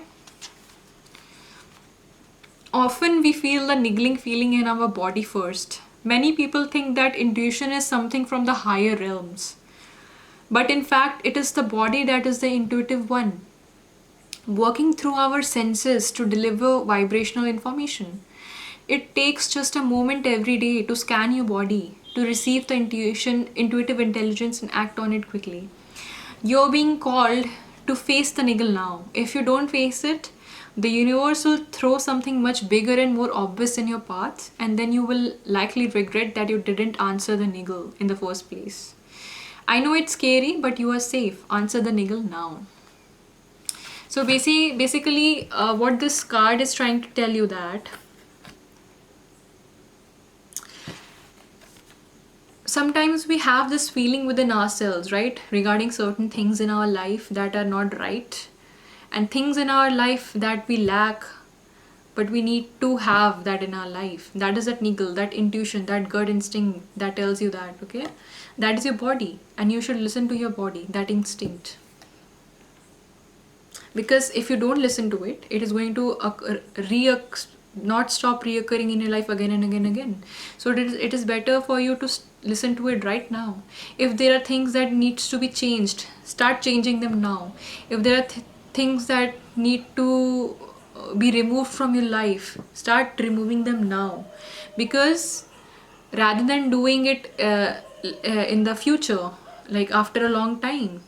Often we feel the niggling feeling in our body first. Many people think that intuition is something from the higher realms. But in fact, it is the body that is the intuitive one, working through our senses to deliver vibrational information. It takes just a moment every day to scan your body, to receive the intuitive intelligence and act on it quickly. You're being called to face the niggle now. If you don't face it, the universe will throw something much bigger and more obvious in your path, and then you will likely regret that you didn't answer the niggle in the first place. I know it's scary, but you are safe. Answer the niggle now. So basically, what this card is trying to tell you that sometimes we have this feeling within ourselves, right? Regarding certain things in our life that are not right, and things in our life that we lack, but we need to have that in our life. That is that niggle, that intuition, that gut instinct that tells you that, okay? That is your body, and you should listen to your body, that instinct. Because if you don't listen to it, it is going to not stop reoccurring in your life again and again and again. So it is better for you to listen to it right now. If there are things that needs to be changed, start changing them now. If there are things that need to be removed from your life, start removing them now. Because rather than doing it in the future, like after a long time,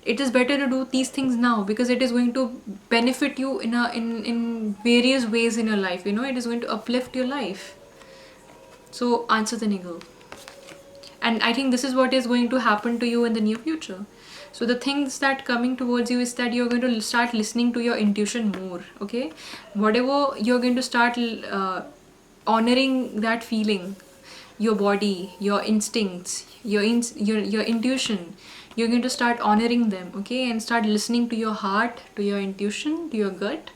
it is better to do these things now, because it is going to benefit you in various ways in your life. You know, it is going to uplift your life. So answer the niggle. And I think this is what is going to happen to you in the near future. So the things that coming towards you is that you're going to start listening to your intuition more, okay? Whatever, you're going to start honoring that feeling, your body, your instincts, your intuition. You're going to start honoring them, okay? And start listening to your heart, to your intuition, to your gut.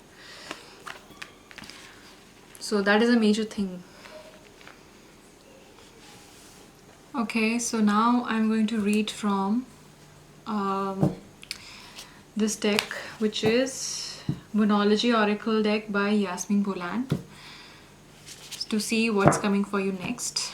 So that is a major thing. Okay, so now I'm going to read from this deck, which is Monology Oracle deck by Yasmin Boland, to see what's coming for you next.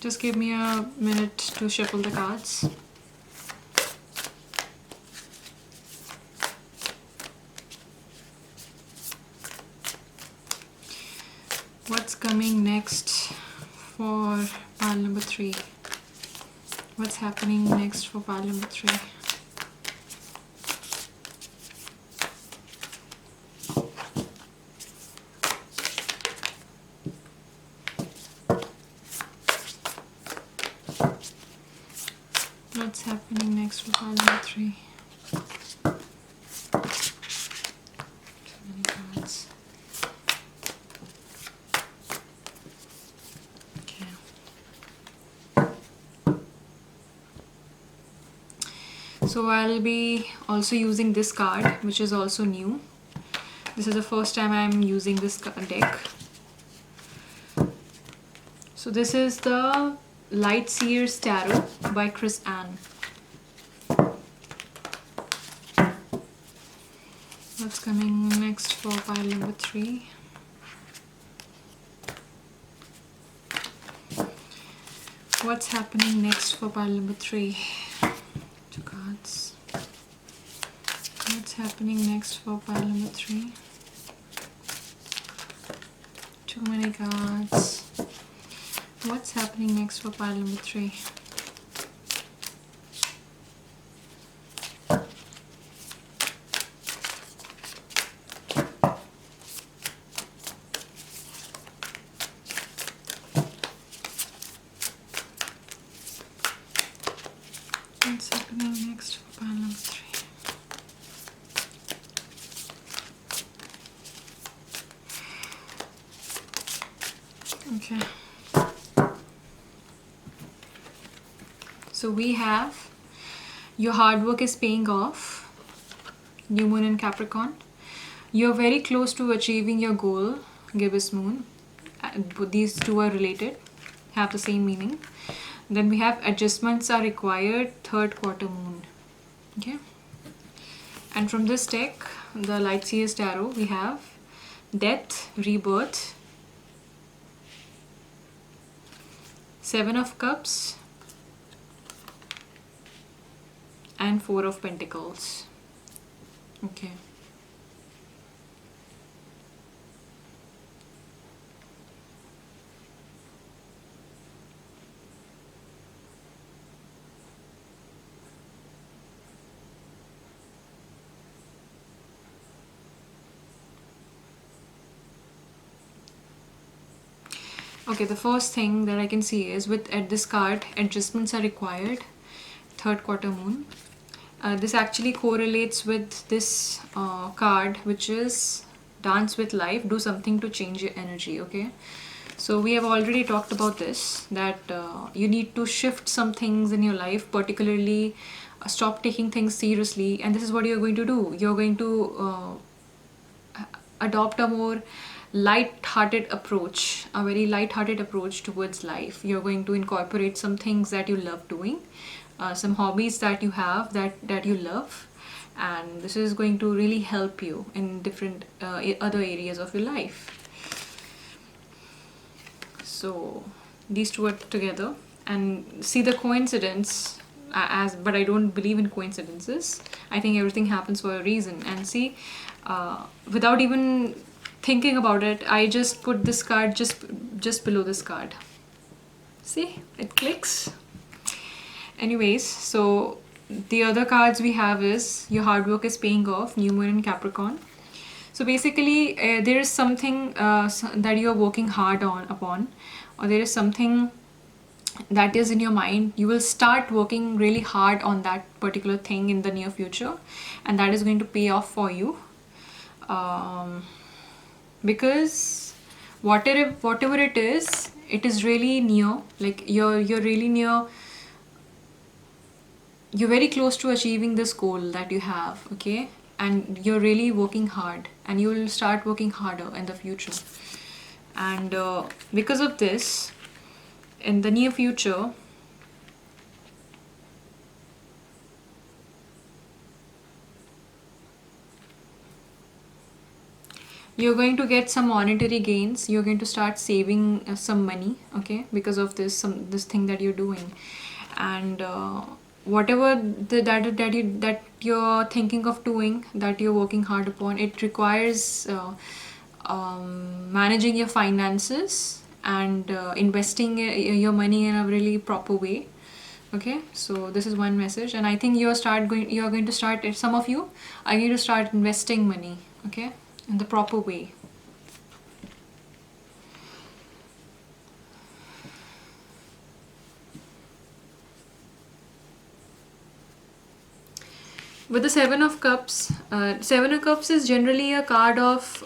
Just give me a minute to shuffle the cards. What's coming next for pile number 3? What's happening next for pile number 3? What's happening next for pile number 3? Too many cards. Okay. So I'll be also using this card, which is also new. This is the first time I'm using this deck. So this is the Light Seers Tarot by Chris Anne. What's coming next for pile number 3? What's happening next for pile number 3? 2 cards. What's happening next for pile number 3? Too many cards. What's happening next for pile number 3? What's happening next for pile number 3? Okay. So we have your hard work is paying off, New Moon in Capricorn. You're very close to achieving your goal, Gibbous Moon. These two are related, have the same meaning. Then we have adjustments are required, third quarter moon. Okay. And from this deck, the Light Seers Tarot, we have death, rebirth, 7 of Cups, and 4 of Pentacles. Okay. Okay, the first thing that I can see is at this card, adjustments are required, third quarter moon. This actually correlates with this card, which is dance with life, do something to change your energy. Okay, so we have already talked about this, that you need to shift some things in your life, particularly stop taking things seriously, and this is what you're going to do. You're going to adopt a more light-hearted approach, a very light-hearted approach towards life. You're going to incorporate some things that you love doing, some hobbies that you have that you love, and this is going to really help you in different other areas of your life. So these two are together, and see the coincidence, but I don't believe in coincidences. I think everything happens for a reason. And see, without even thinking about it, I just put this card just below this card. See, it clicks. Anyways, so the other cards we have is your hard work is paying off, New Moon in Capricorn. So basically, there is something that you are working hard upon, or there is something that is in your mind. You will start working really hard on that particular thing in the near future, and that is going to pay off for you. Because whatever it is, it is really near. Like you're really near, you're very close to achieving this goal that you have, okay? And you're really working hard, and you will start working harder in the future. And because of this, in the near future, you're going to get some monetary gains. You're going to start saving some money, okay, because of this thing that you're doing. And whatever that you're thinking of doing, that you're working hard upon, it requires managing your finances and investing your money in a really proper way. Okay, so this is one message, and I think you're going to start, some of you are going to start investing money, okay, in the proper way. With the Seven of Cups, Seven of Cups is generally a card of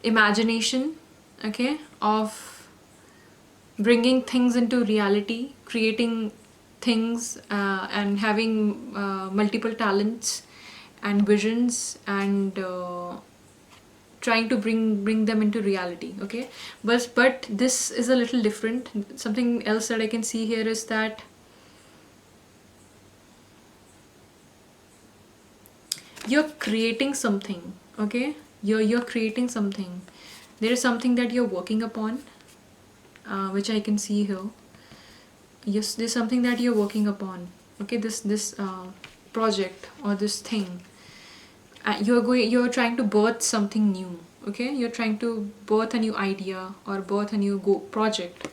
imagination, okay, of bringing things into reality, creating things, and having multiple talents and visions, and trying to bring them into reality, okay. But this is a little different. Something else that I can see here is that you're creating something, okay. You're creating something. There is something that you're working upon, which I can see here. Yes, there's something that you're working upon, okay. This project or this thing, you're trying to birth something new, okay. You're trying to birth a new idea or birth a new project,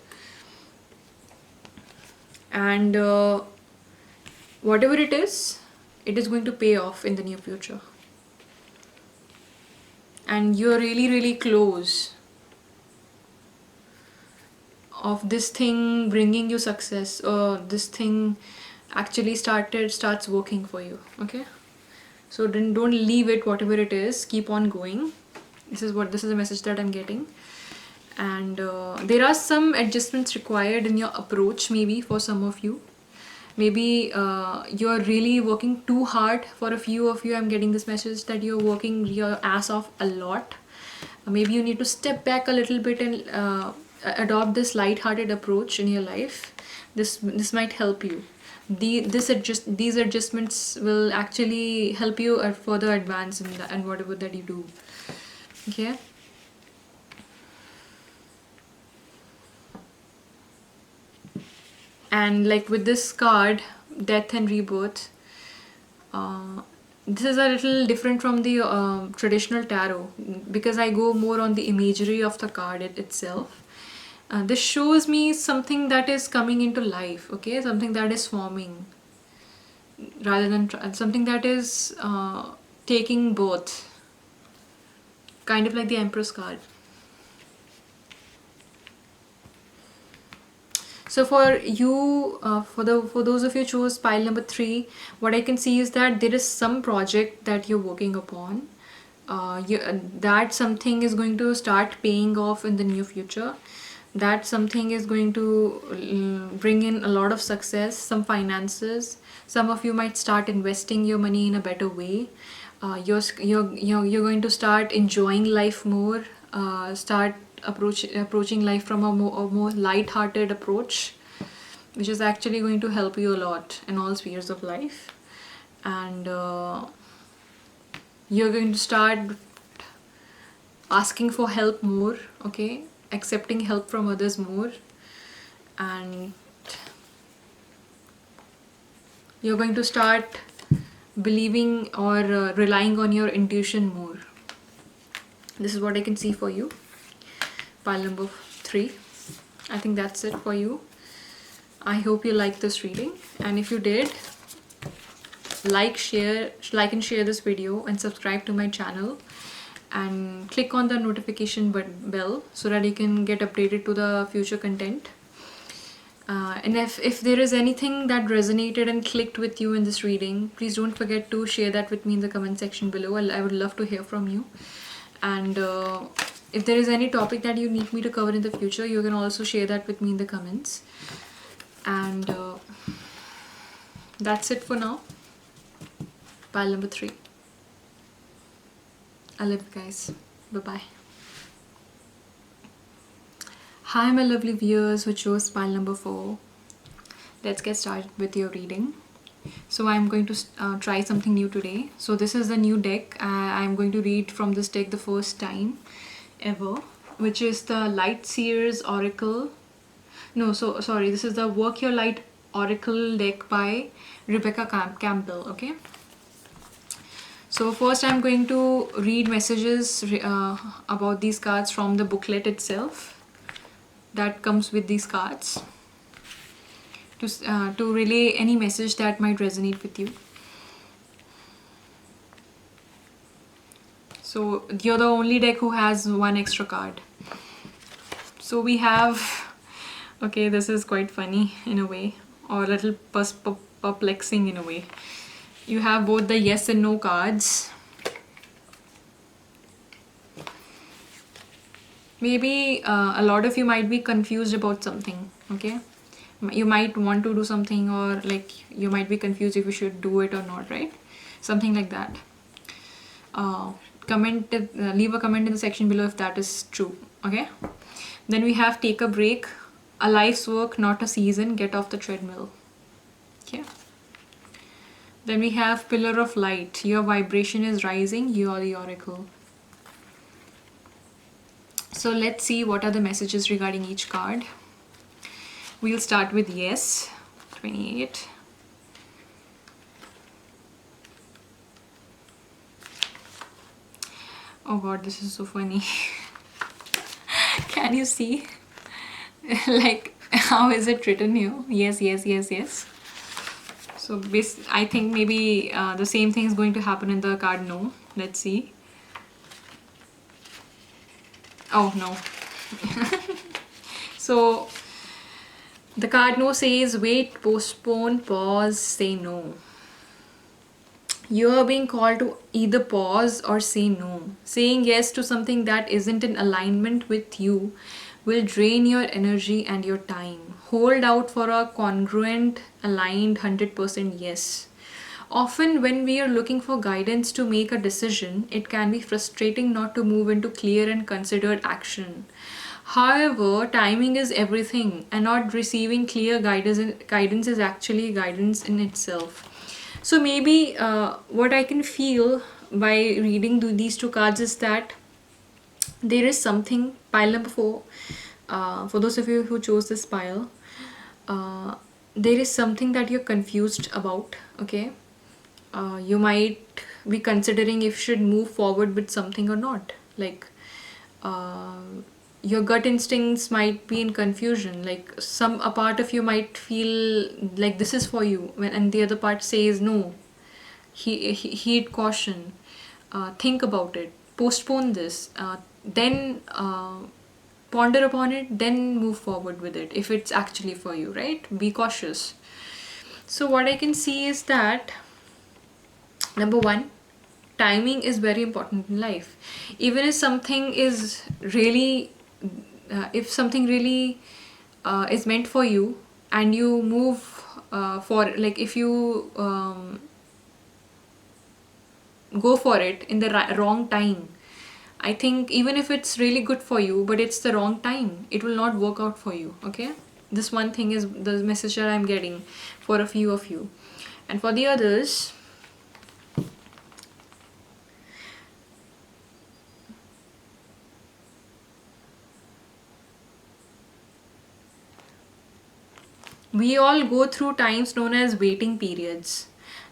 and whatever it is going to pay off in the near future. And you're really close of this thing bringing you success, or this thing actually starts working for you, okay. So then don't leave it, whatever it is, keep on going. This is the message that I'm getting. And there are some adjustments required in your approach, maybe for some of you. Maybe you're really working too hard. For a few of you, I'm getting this message that you're working your ass off a lot. Maybe you need to step back a little bit and adopt this light-hearted approach in your life. This might help you. These adjustments will actually help you further advance in whatever that you do, okay. And like with this card, Death and Rebirth, this is a little different from the traditional tarot, because I go more on the imagery of the card itself. This shows me something that is coming into life, okay, something that is forming, rather than something that is taking birth, kind of like the Empress card. So for you, for those of you who chose pile number 3, what I can see is that there is some project that you're working upon. That something is going to start paying off in the near future. That something is going to bring in a lot of success, some finances. Some of you might start investing your money in a better way. You're going to start enjoying life more. Start approaching life from a more light-hearted approach, which is actually going to help you a lot in all spheres of life. And you're going to start asking for help more, okay, accepting help from others more, and you're going to start believing or relying on your intuition more. This is what I can see for you, pile number 3. I think that's it for you. I hope you liked this reading, and if you did, like and share this video, and subscribe to my channel, and click on the notification bell so that you can get updated to the future content. And if there is anything that resonated and clicked with you in this reading, please don't forget to share that with me in the comment section below. I would love to hear from you. And If there is any topic that you need me to cover in the future, you can also share that with me in the comments. And that's it for now. Pile number 3. I love you guys. Bye-bye. Hi my lovely viewers who chose pile number 4. Let's get started with your reading. So I'm going to try something new today. So this is the new deck. I'm going to read from this deck the first time ever, which is the Light Seers Oracle. No, so sorry, this is the Work Your Light Oracle deck by Rebecca Campbell. Okay. So first I'm going to read messages about these cards from the booklet itself that comes with these cards to relay any message that might resonate with you. So you're the only deck who has one extra card. So we have, okay, this is quite funny in a way, or a little perplexing in a way. You have both the yes and no cards. Maybe a lot of you might be confused about something, okay? You might want to do something, or like you might be confused if you should do it or not, right? Something like that. Leave a comment in the section below if that is true, okay? Then we have Take a Break, a life's work, not a season, get off the treadmill, okay? Then we have Pillar of Light, your vibration is rising, you are the oracle. So let's see what are the messages regarding each card. We'll start with yes, 28. Oh god, this is so funny. Can you see? Like, how is it written here? Yes, yes, yes, yes. So I think maybe the same thing is going to happen in the card no. Let's see. Oh no. So the card no says wait, postpone, pause, say no. You are being called to either pause or say no. Saying yes to something that isn't in alignment with you will drain your energy and your time. Hold out for a congruent, aligned 100% yes. Often when we are looking for guidance to make a decision, it can be frustrating not to move into clear and considered action. However, timing is everything, and not receiving clear guidance is actually guidance in itself. So maybe what I can feel by reading these two cards is that there is something, pile number 4, for those of you who chose this pile, there is something that you're confused about, okay? You might be considering if you should move forward with something or not. Like your gut instincts might be in confusion. Like a part of you might feel like this is for you, and the other part says no. Heed caution. Think about it. Postpone this. Then ponder upon it. Then move forward with it if it's actually for you. Right? Be cautious. So what I can see is that, number 1, timing is very important in life. Even if something is really, is meant for you, and you move for, like, if you go for it in the wrong time, I think even if it's really good for you, but it's the wrong time, it will not work out for you, okay? This one thing is the message that I'm getting for a few of you. And for the others, we all go through times known as waiting periods.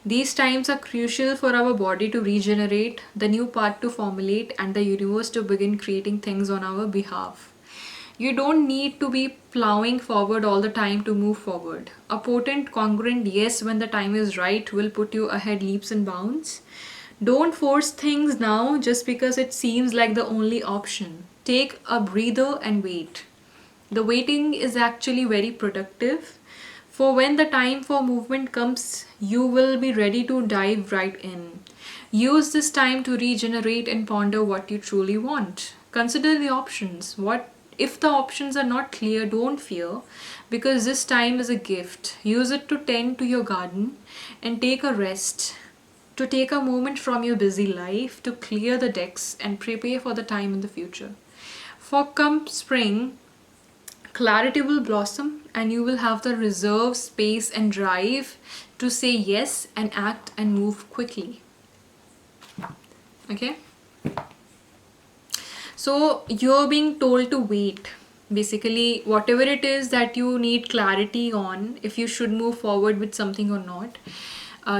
These times are crucial for our body to regenerate, the new part to formulate, and the universe to begin creating things on our behalf. You don't need to be plowing forward all the time to move forward. A potent, congruent yes when the time is right will put you ahead leaps and bounds. Don't force things now just because it seems like the only option. Take a breather and wait. The waiting is actually very productive, for when the time for movement comes, you will be ready to dive right in. Use this time to regenerate and ponder what you truly want. Consider the options. What if the options are not clear? Don't fear, because this time is a gift. Use it to tend to your garden and take a rest, to take a moment from your busy life to clear the decks and prepare for the time in the future. For come spring, clarity will blossom and you will have the reserve, space, and drive to say yes and act and move quickly. Okay? So you're being told to wait. Basically, whatever it is that you need clarity on, if you should move forward with something or not,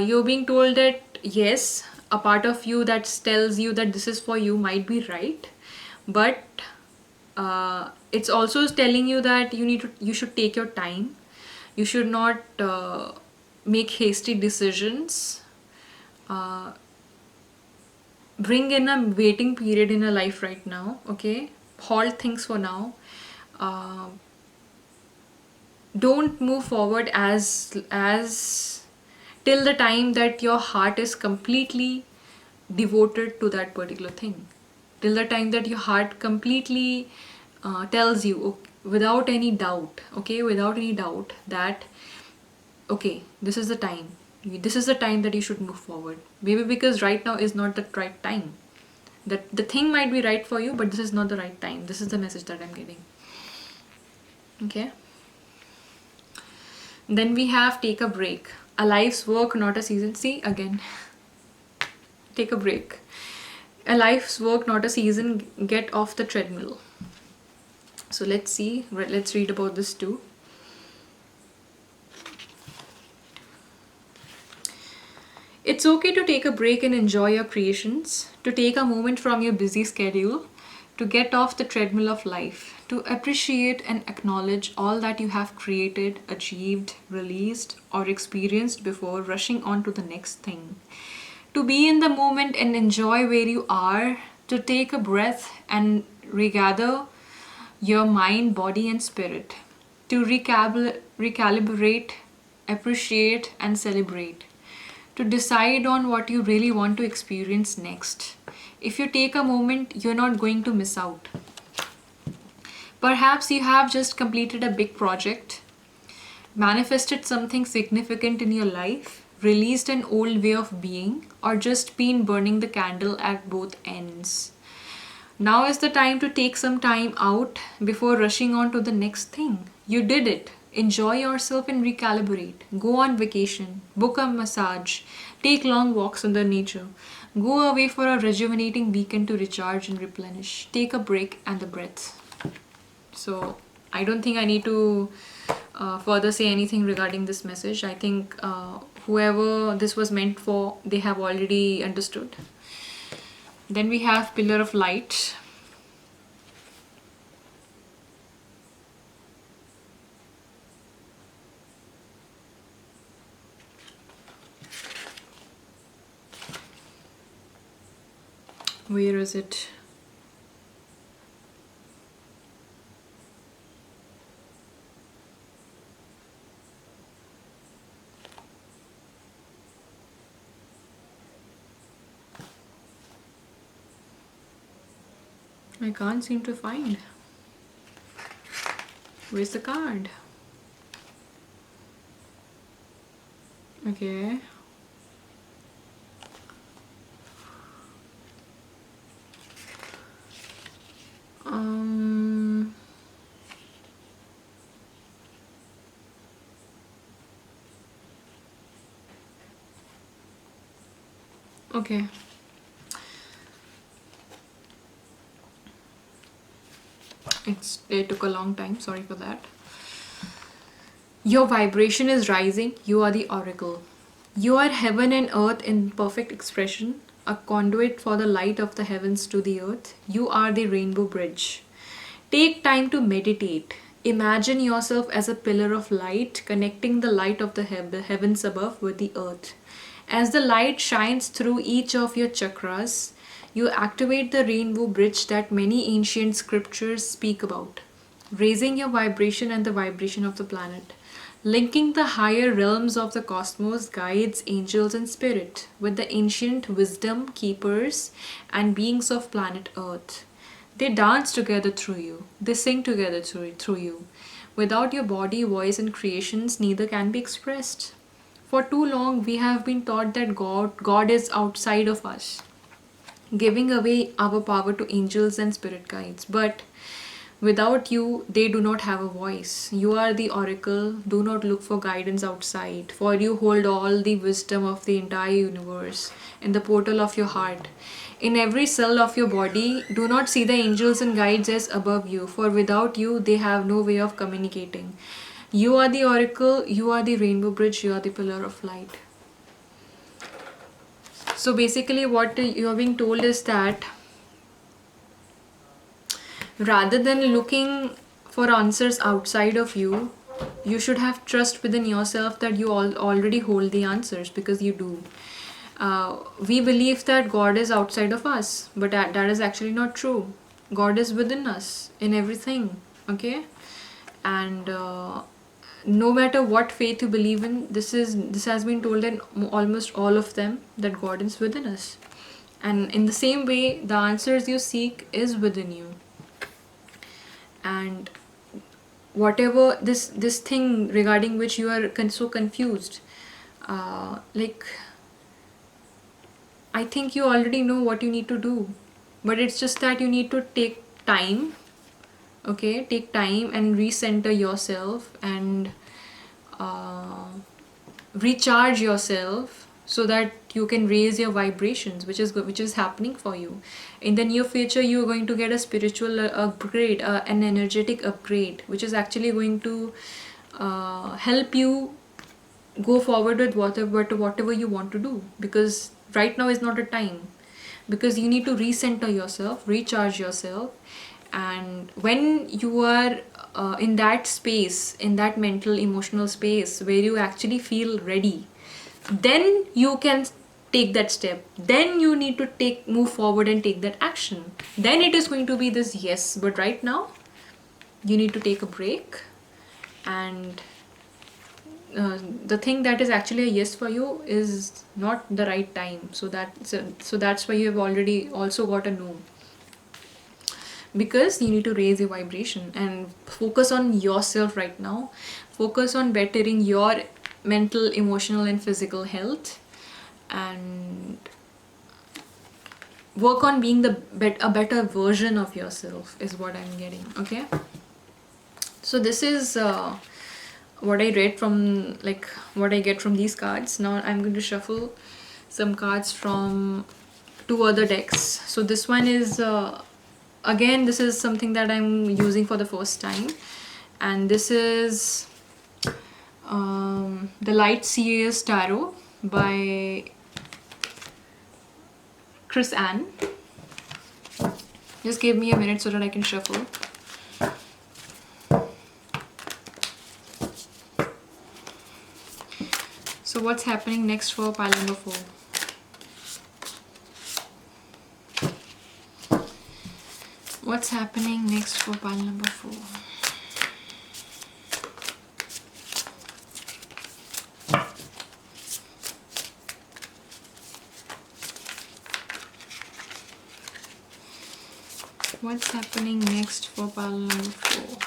you're being told that yes, a part of you that tells you that this is for you might be right, but it's also telling you that you should take your time. You should not make hasty decisions. Bring in a waiting period in a life right now. Okay, halt things for now. uh, don't move forward as till the time that your heart is completely devoted to that particular thing, till the time that your heart completely tells you, without any doubt, okay, without any doubt, that okay, this is the time, this is the time that you should move forward. Maybe because right now is not the right time, that the thing might be right for you, but this is not the right time. This is the message that I'm getting. Okay. Then we have take a break. A life's work, not a season. See, again, take a break. A life's work, not a season. Get off the treadmill. So let's see. Let's read about this too. It's okay to take a break and enjoy your creations, to take a moment from your busy schedule, to get off the treadmill of life, to appreciate and acknowledge all that you have created, achieved, released, or experienced before rushing on to the next thing. To be in the moment and enjoy where you are, to take a breath and regather your mind, body, and spirit, to recalibrate, appreciate, and celebrate, to decide on what you really want to experience next. If you take a moment, you're not going to miss out. Perhaps you have just completed a big project, manifested something significant in your life, released an old way of being, or just been burning the candle at both ends. Now is the time to take some time out before rushing on to the next thing. You did it. Enjoy yourself and recalibrate. Go on vacation, book a massage, take long walks in the nature. Go away for a rejuvenating weekend to recharge and replenish. Take a break and the breath. So I don't think I need to further say anything regarding this message. I think whoever this was meant for, they have already understood. Then we have Pillar of Light. Where is it? I can't seem to find. Where's the card? Okay. Okay. It took a long time. Sorry for that. Your vibration is rising. You are the oracle. You are heaven and earth in perfect expression, a conduit for the light of the heavens to the earth. You are the rainbow bridge. Take time to meditate. Imagine yourself as a pillar of light connecting the light of the heavens above with the earth. As the light shines through each of your chakras, you activate the rainbow bridge that many ancient scriptures speak about, raising your vibration and the vibration of the planet, linking the higher realms of the cosmos, guides, angels, and spirit with the ancient wisdom keepers and beings of planet Earth. They dance together through you. They sing together through you. Without your body, voice, and creations, neither can be expressed. For too long, we have been taught that God is outside of us, giving away our power to angels and spirit guides. But without you, they do not have a voice. You are the oracle. Do not look for guidance outside, for you hold all the wisdom of the entire universe in the portal of your heart. In every cell of your body, do not see the angels and guides as above you, for without you, they have no way of communicating. You are the oracle, you are the rainbow bridge, you are the pillar of light. So basically, what you are being told is that rather than looking for answers outside of you, you should have trust within yourself that you already hold the answers, because you do. We believe that God is outside of us, but that is actually not true. God is within us in everything, okay? And no matter what faith you believe in, this has been told in almost all of them, that God is within us. And in the same way, the answers you seek is within you. And whatever this thing regarding which you are so confused, like, I think you already know what you need to do, but it's just that you need to take time. Okay, take time and recenter yourself and recharge yourself, so that you can raise your vibrations, which is happening for you. In the near future, you are going to get a spiritual upgrade, an energetic upgrade, which is actually going to help you go forward with whatever you want to do, because right now is not a time, because you need to recenter yourself, recharge yourself. And when you are in that space, in that mental emotional space where you actually feel ready, then you can take that step. Then you need to move forward and take that action. Then it is going to be this yes. But right now, you need to take a break, and the thing that is actually a yes for you is not the right time. So that's why you have already also got a no, because you need to raise your vibration and focus on yourself right now. Focus on bettering your mental, emotional, and physical health, and work on being a better version of yourself, is what I'm getting. Okay, so this is what I read from, like, what I get from these cards. Now I'm going to shuffle some cards from two other decks. So this one is again, this is something that I'm using for the first time, and this is the Light Seers Tarot by Chris Ann. Just give me a minute so that I can shuffle. So what's happening next for pile number 4? What's happening next for pile number 4? What's happening next for pile number 4?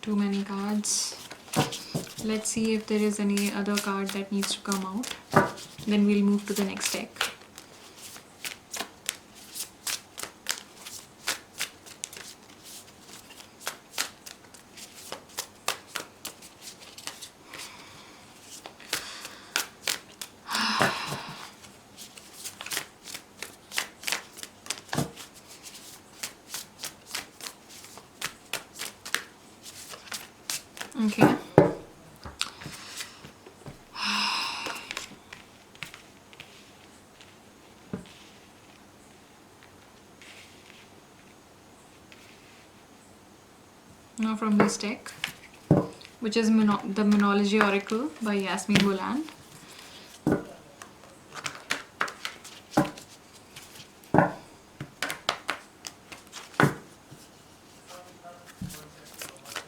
Too many cards. Let's see if there is any other card that needs to come out. Then we'll move to the next deck. Okay. Now from this deck, which is the Monology Oracle by Yasmin Boland.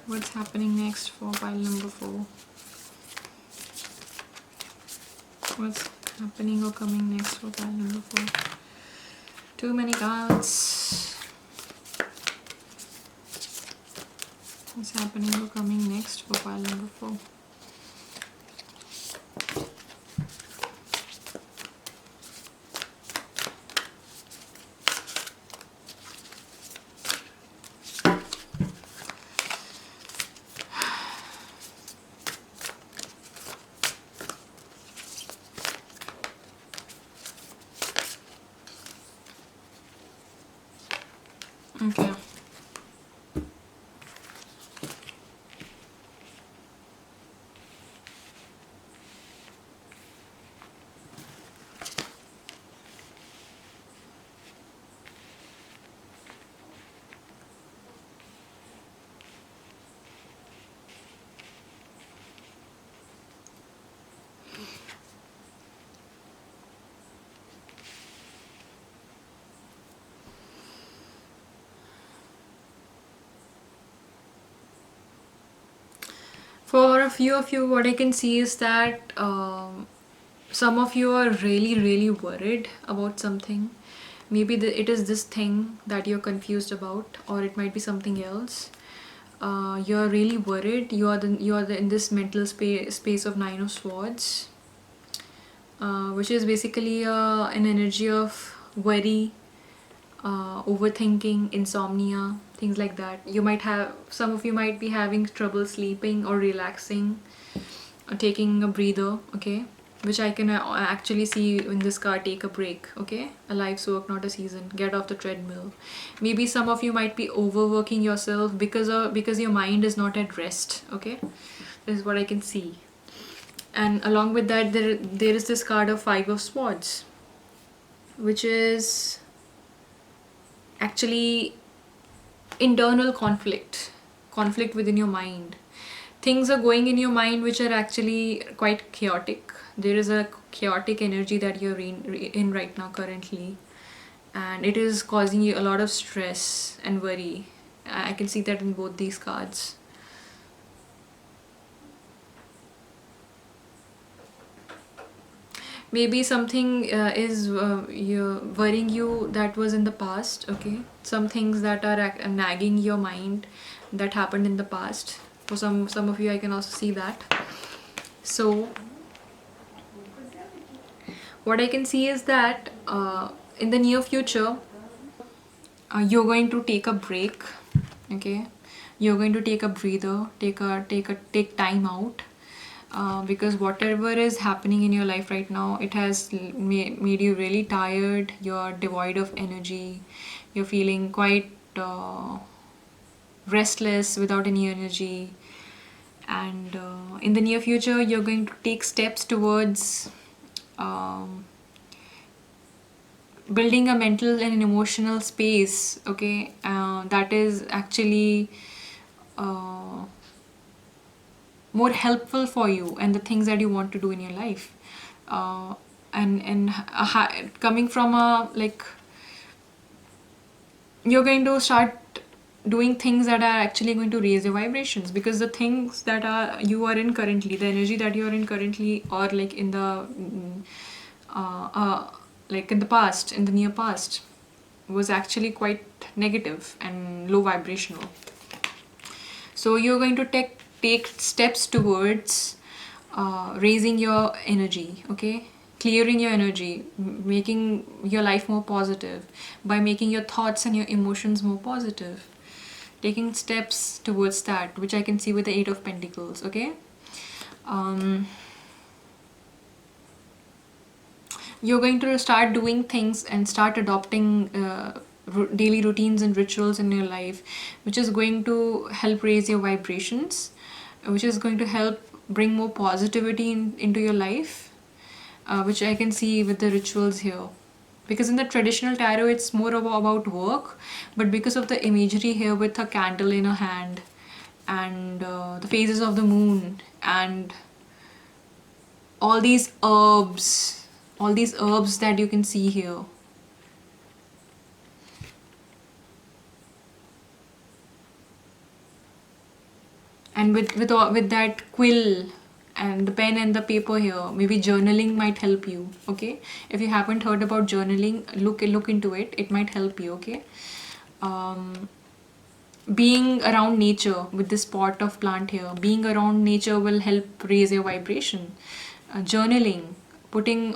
What's happening next for pile number 4? What's happening or coming next for pile number 4? Too many cards. What's happening or coming next for pile number 4? Okay. For a few of you, what I can see is that some of you are really worried about something. Maybe it is this thing that you're confused about, or it might be something else. You're really worried. You are in this mental space of Nine of Swords, which is basically an energy of worry, overthinking, insomnia, things like that. Some of you might be having trouble sleeping or relaxing or taking a breather, okay, which I can actually see in this card. Take a break, okay, a life's work, not a season. Get off the treadmill. Maybe some of you might be overworking yourself because your mind is not at rest, okay. This is what I can see. And along with that, there is this card of Five of Swords, which is actually internal conflict within your mind. Things are going in your mind which are actually quite chaotic. There is a chaotic energy that you're in right now currently, and it is causing you a lot of stress and worry. I can see that in both these cards. Maybe something is worrying you that was in the past, okay. Some things that are nagging your mind that happened in the past. For some of you, I can also see that. So what I can see is that in the near future, you're going to take a break, okay. You're going to take a breather, take time out, because whatever is happening in your life right now, it has made you really tired. You're devoid of energy. You're feeling quite restless, without any energy. And in the near future, you're going to take steps towards building a mental and an emotional space, okay, that is actually more helpful for you and the things that you want to do in your life. And coming from a, like, you're going to start doing things that are actually going to raise your vibrations, because the things that you are in currently, the energy that you are in currently, or like in the like in the past, in the near past, was actually quite negative and low vibrational. So you're going to take steps towards raising your energy, okay, clearing your energy, making your life more positive by making your thoughts and your emotions more positive, taking steps towards that, which I can see with the Eight of Pentacles, okay. You're going to start doing things and start adopting daily routines and rituals in your life, which is going to help raise your vibrations, which is going to help bring more positivity into your life, which I can see with the rituals here. Because in the traditional tarot, it's more about work, but because of the imagery here with a candle in a hand and the phases of the moon, and all these herbs that you can see here. And with that quill and the pen and the paper here, maybe journaling might help you. Okay, if you haven't heard about journaling, look into it. It might help you. Okay. Being around nature with this pot of plant here, being around nature will help raise your vibration. Journaling, putting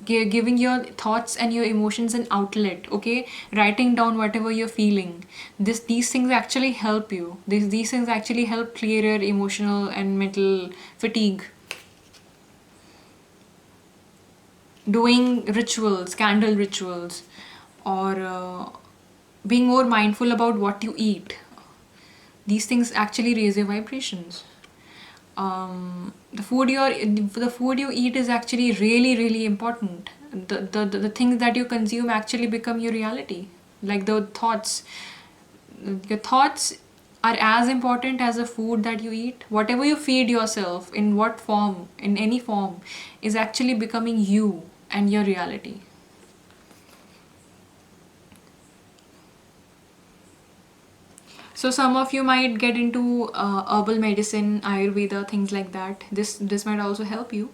giving your thoughts and your emotions an outlet. Okay, writing down whatever you're feeling. These things actually help you. These things actually help clear your emotional and mental fatigue. Doing rituals, candle rituals, or being more mindful about what you eat. These things actually raise your vibrations. The food you eat is actually really important. The things that you consume actually become your reality. Like the thoughts, your thoughts are as important as the food that you eat. Whatever you feed yourself, in what form, in any form, is actually becoming you and your reality. So some of you might get into herbal medicine, Ayurveda, things like that. This might also help you.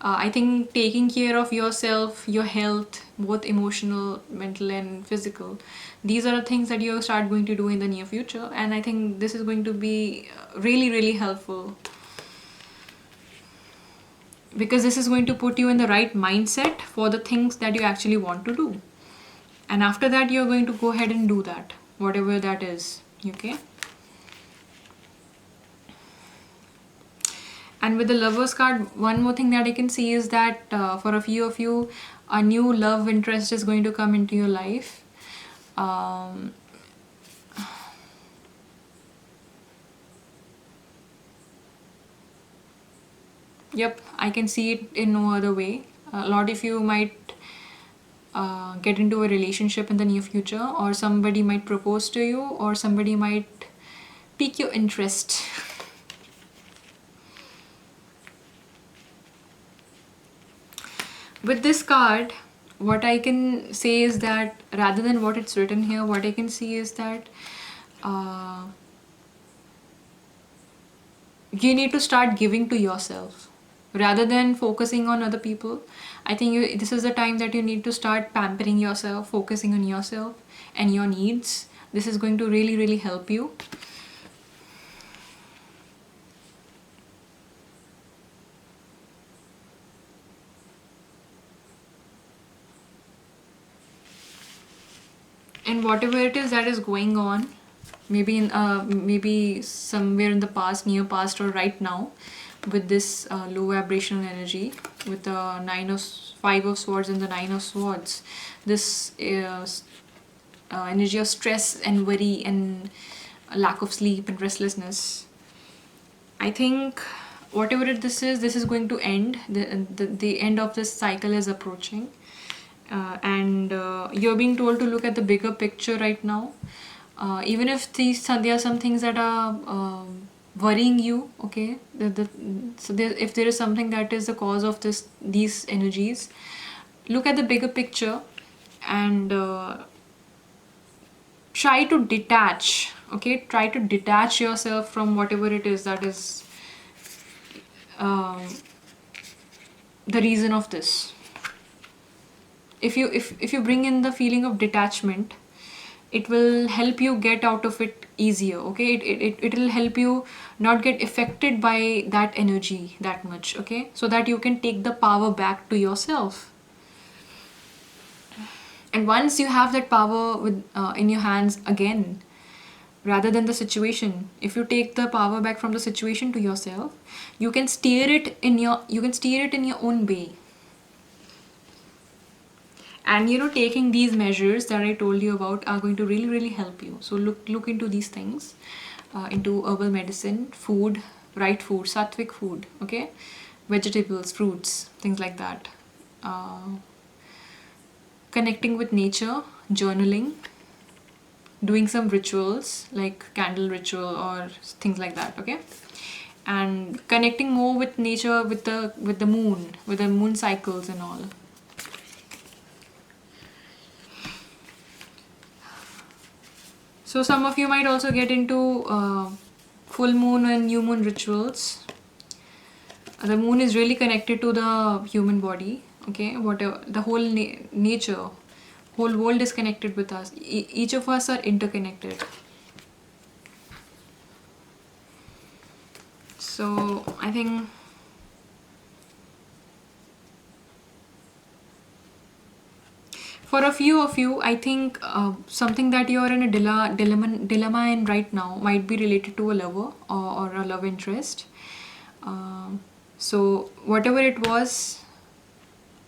I think taking care of yourself, your health, both emotional, mental, and physical, these are the things that you start going to do in the near future. And I think this is going to be really helpful, because this is going to put you in the right mindset for the things that you actually want to do. And after that, you're going to go ahead and do that, whatever that is. Okay. And with the Lovers card, one more thing that I can see is that for a few of you, a new love interest is going to come into your life. Yep, I can see it in no other way. A lot of you might get into a relationship in the near future, or somebody might propose to you, or somebody might pique your interest. With this card, what I can say is that rather than what it's written here, what I can see is that you need to start giving to yourself rather than focusing on other people. I think this is the time that you need to start pampering yourself, focusing on yourself and your needs. This is going to really help you. And whatever it is that is going on, maybe maybe somewhere in the past, near past, or right now, with this low vibrational energy, with the 5 of Swords and the 9 of Swords, this energy of stress and worry and lack of sleep and restlessness. I think whatever this is going to end. The end of this cycle is approaching. And you're being told to look at the bigger picture right now. Even if there are some things that are worrying you, okay, if there is something that is the cause of these energies, look at the bigger picture and try to detach. Okay, try to detach yourself from whatever it is that is the reason of this. If you bring in the feeling of detachment, it will help you get out of it easier. Okay, it will help you not get affected by that energy that much. Okay, so that you can take the power back to yourself. And once you have that power in your hands again, rather than the situation, if you take the power back from the situation to yourself, you can steer it in your own way. And taking these measures that I told you about are going to really help you. So look into these things, into herbal medicine, food, right food, sattvic food, okay, vegetables, fruits, things like that. Connecting with nature, journaling, doing some rituals like candle ritual or things like that, okay? And connecting more with nature, with the moon, with the moon cycles and all. So some of you might also get into full moon and new moon rituals. The moon is really connected to the human body, okay? Whatever, the whole nature, whole world is connected with us. Each of us are interconnected. So I think for a few of you, I think something that you're in a dilemma in right now might be related to a lover or a love interest. So whatever it was,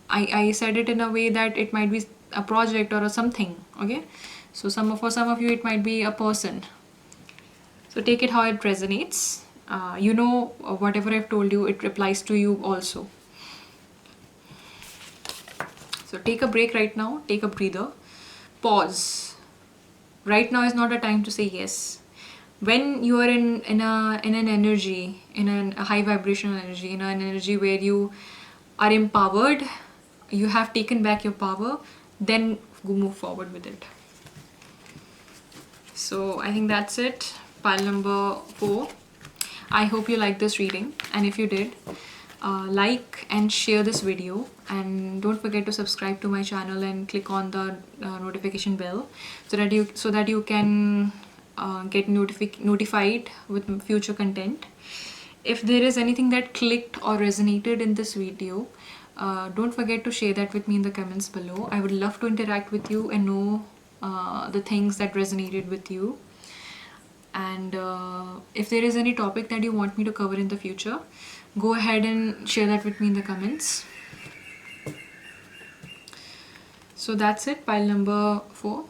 I said it in a way that it might be a project or a something, okay? So for some of you it might be a person. So take it how it resonates. Whatever I've told you, it applies to you also. So take a break right now, take a breather, pause. Right now is not a time to say yes. When you are in an energy, in a high vibrational energy, in an energy where you are empowered, you have taken back your power, then go move forward with it. So I think that's it. Pile number 4. I hope you liked this reading, and if you did, like and share this video, and don't forget to subscribe to my channel and click on the notification bell so that you can get notified with future content. If there is anything that clicked or resonated in this video, don't forget to share that with me in the comments below. I would love to interact with you and know the things that resonated with you. And if there is any topic that you want me to cover in the future, go ahead and share that with me in the comments. So that's it, pile number 4.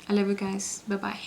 I love you guys. Bye bye.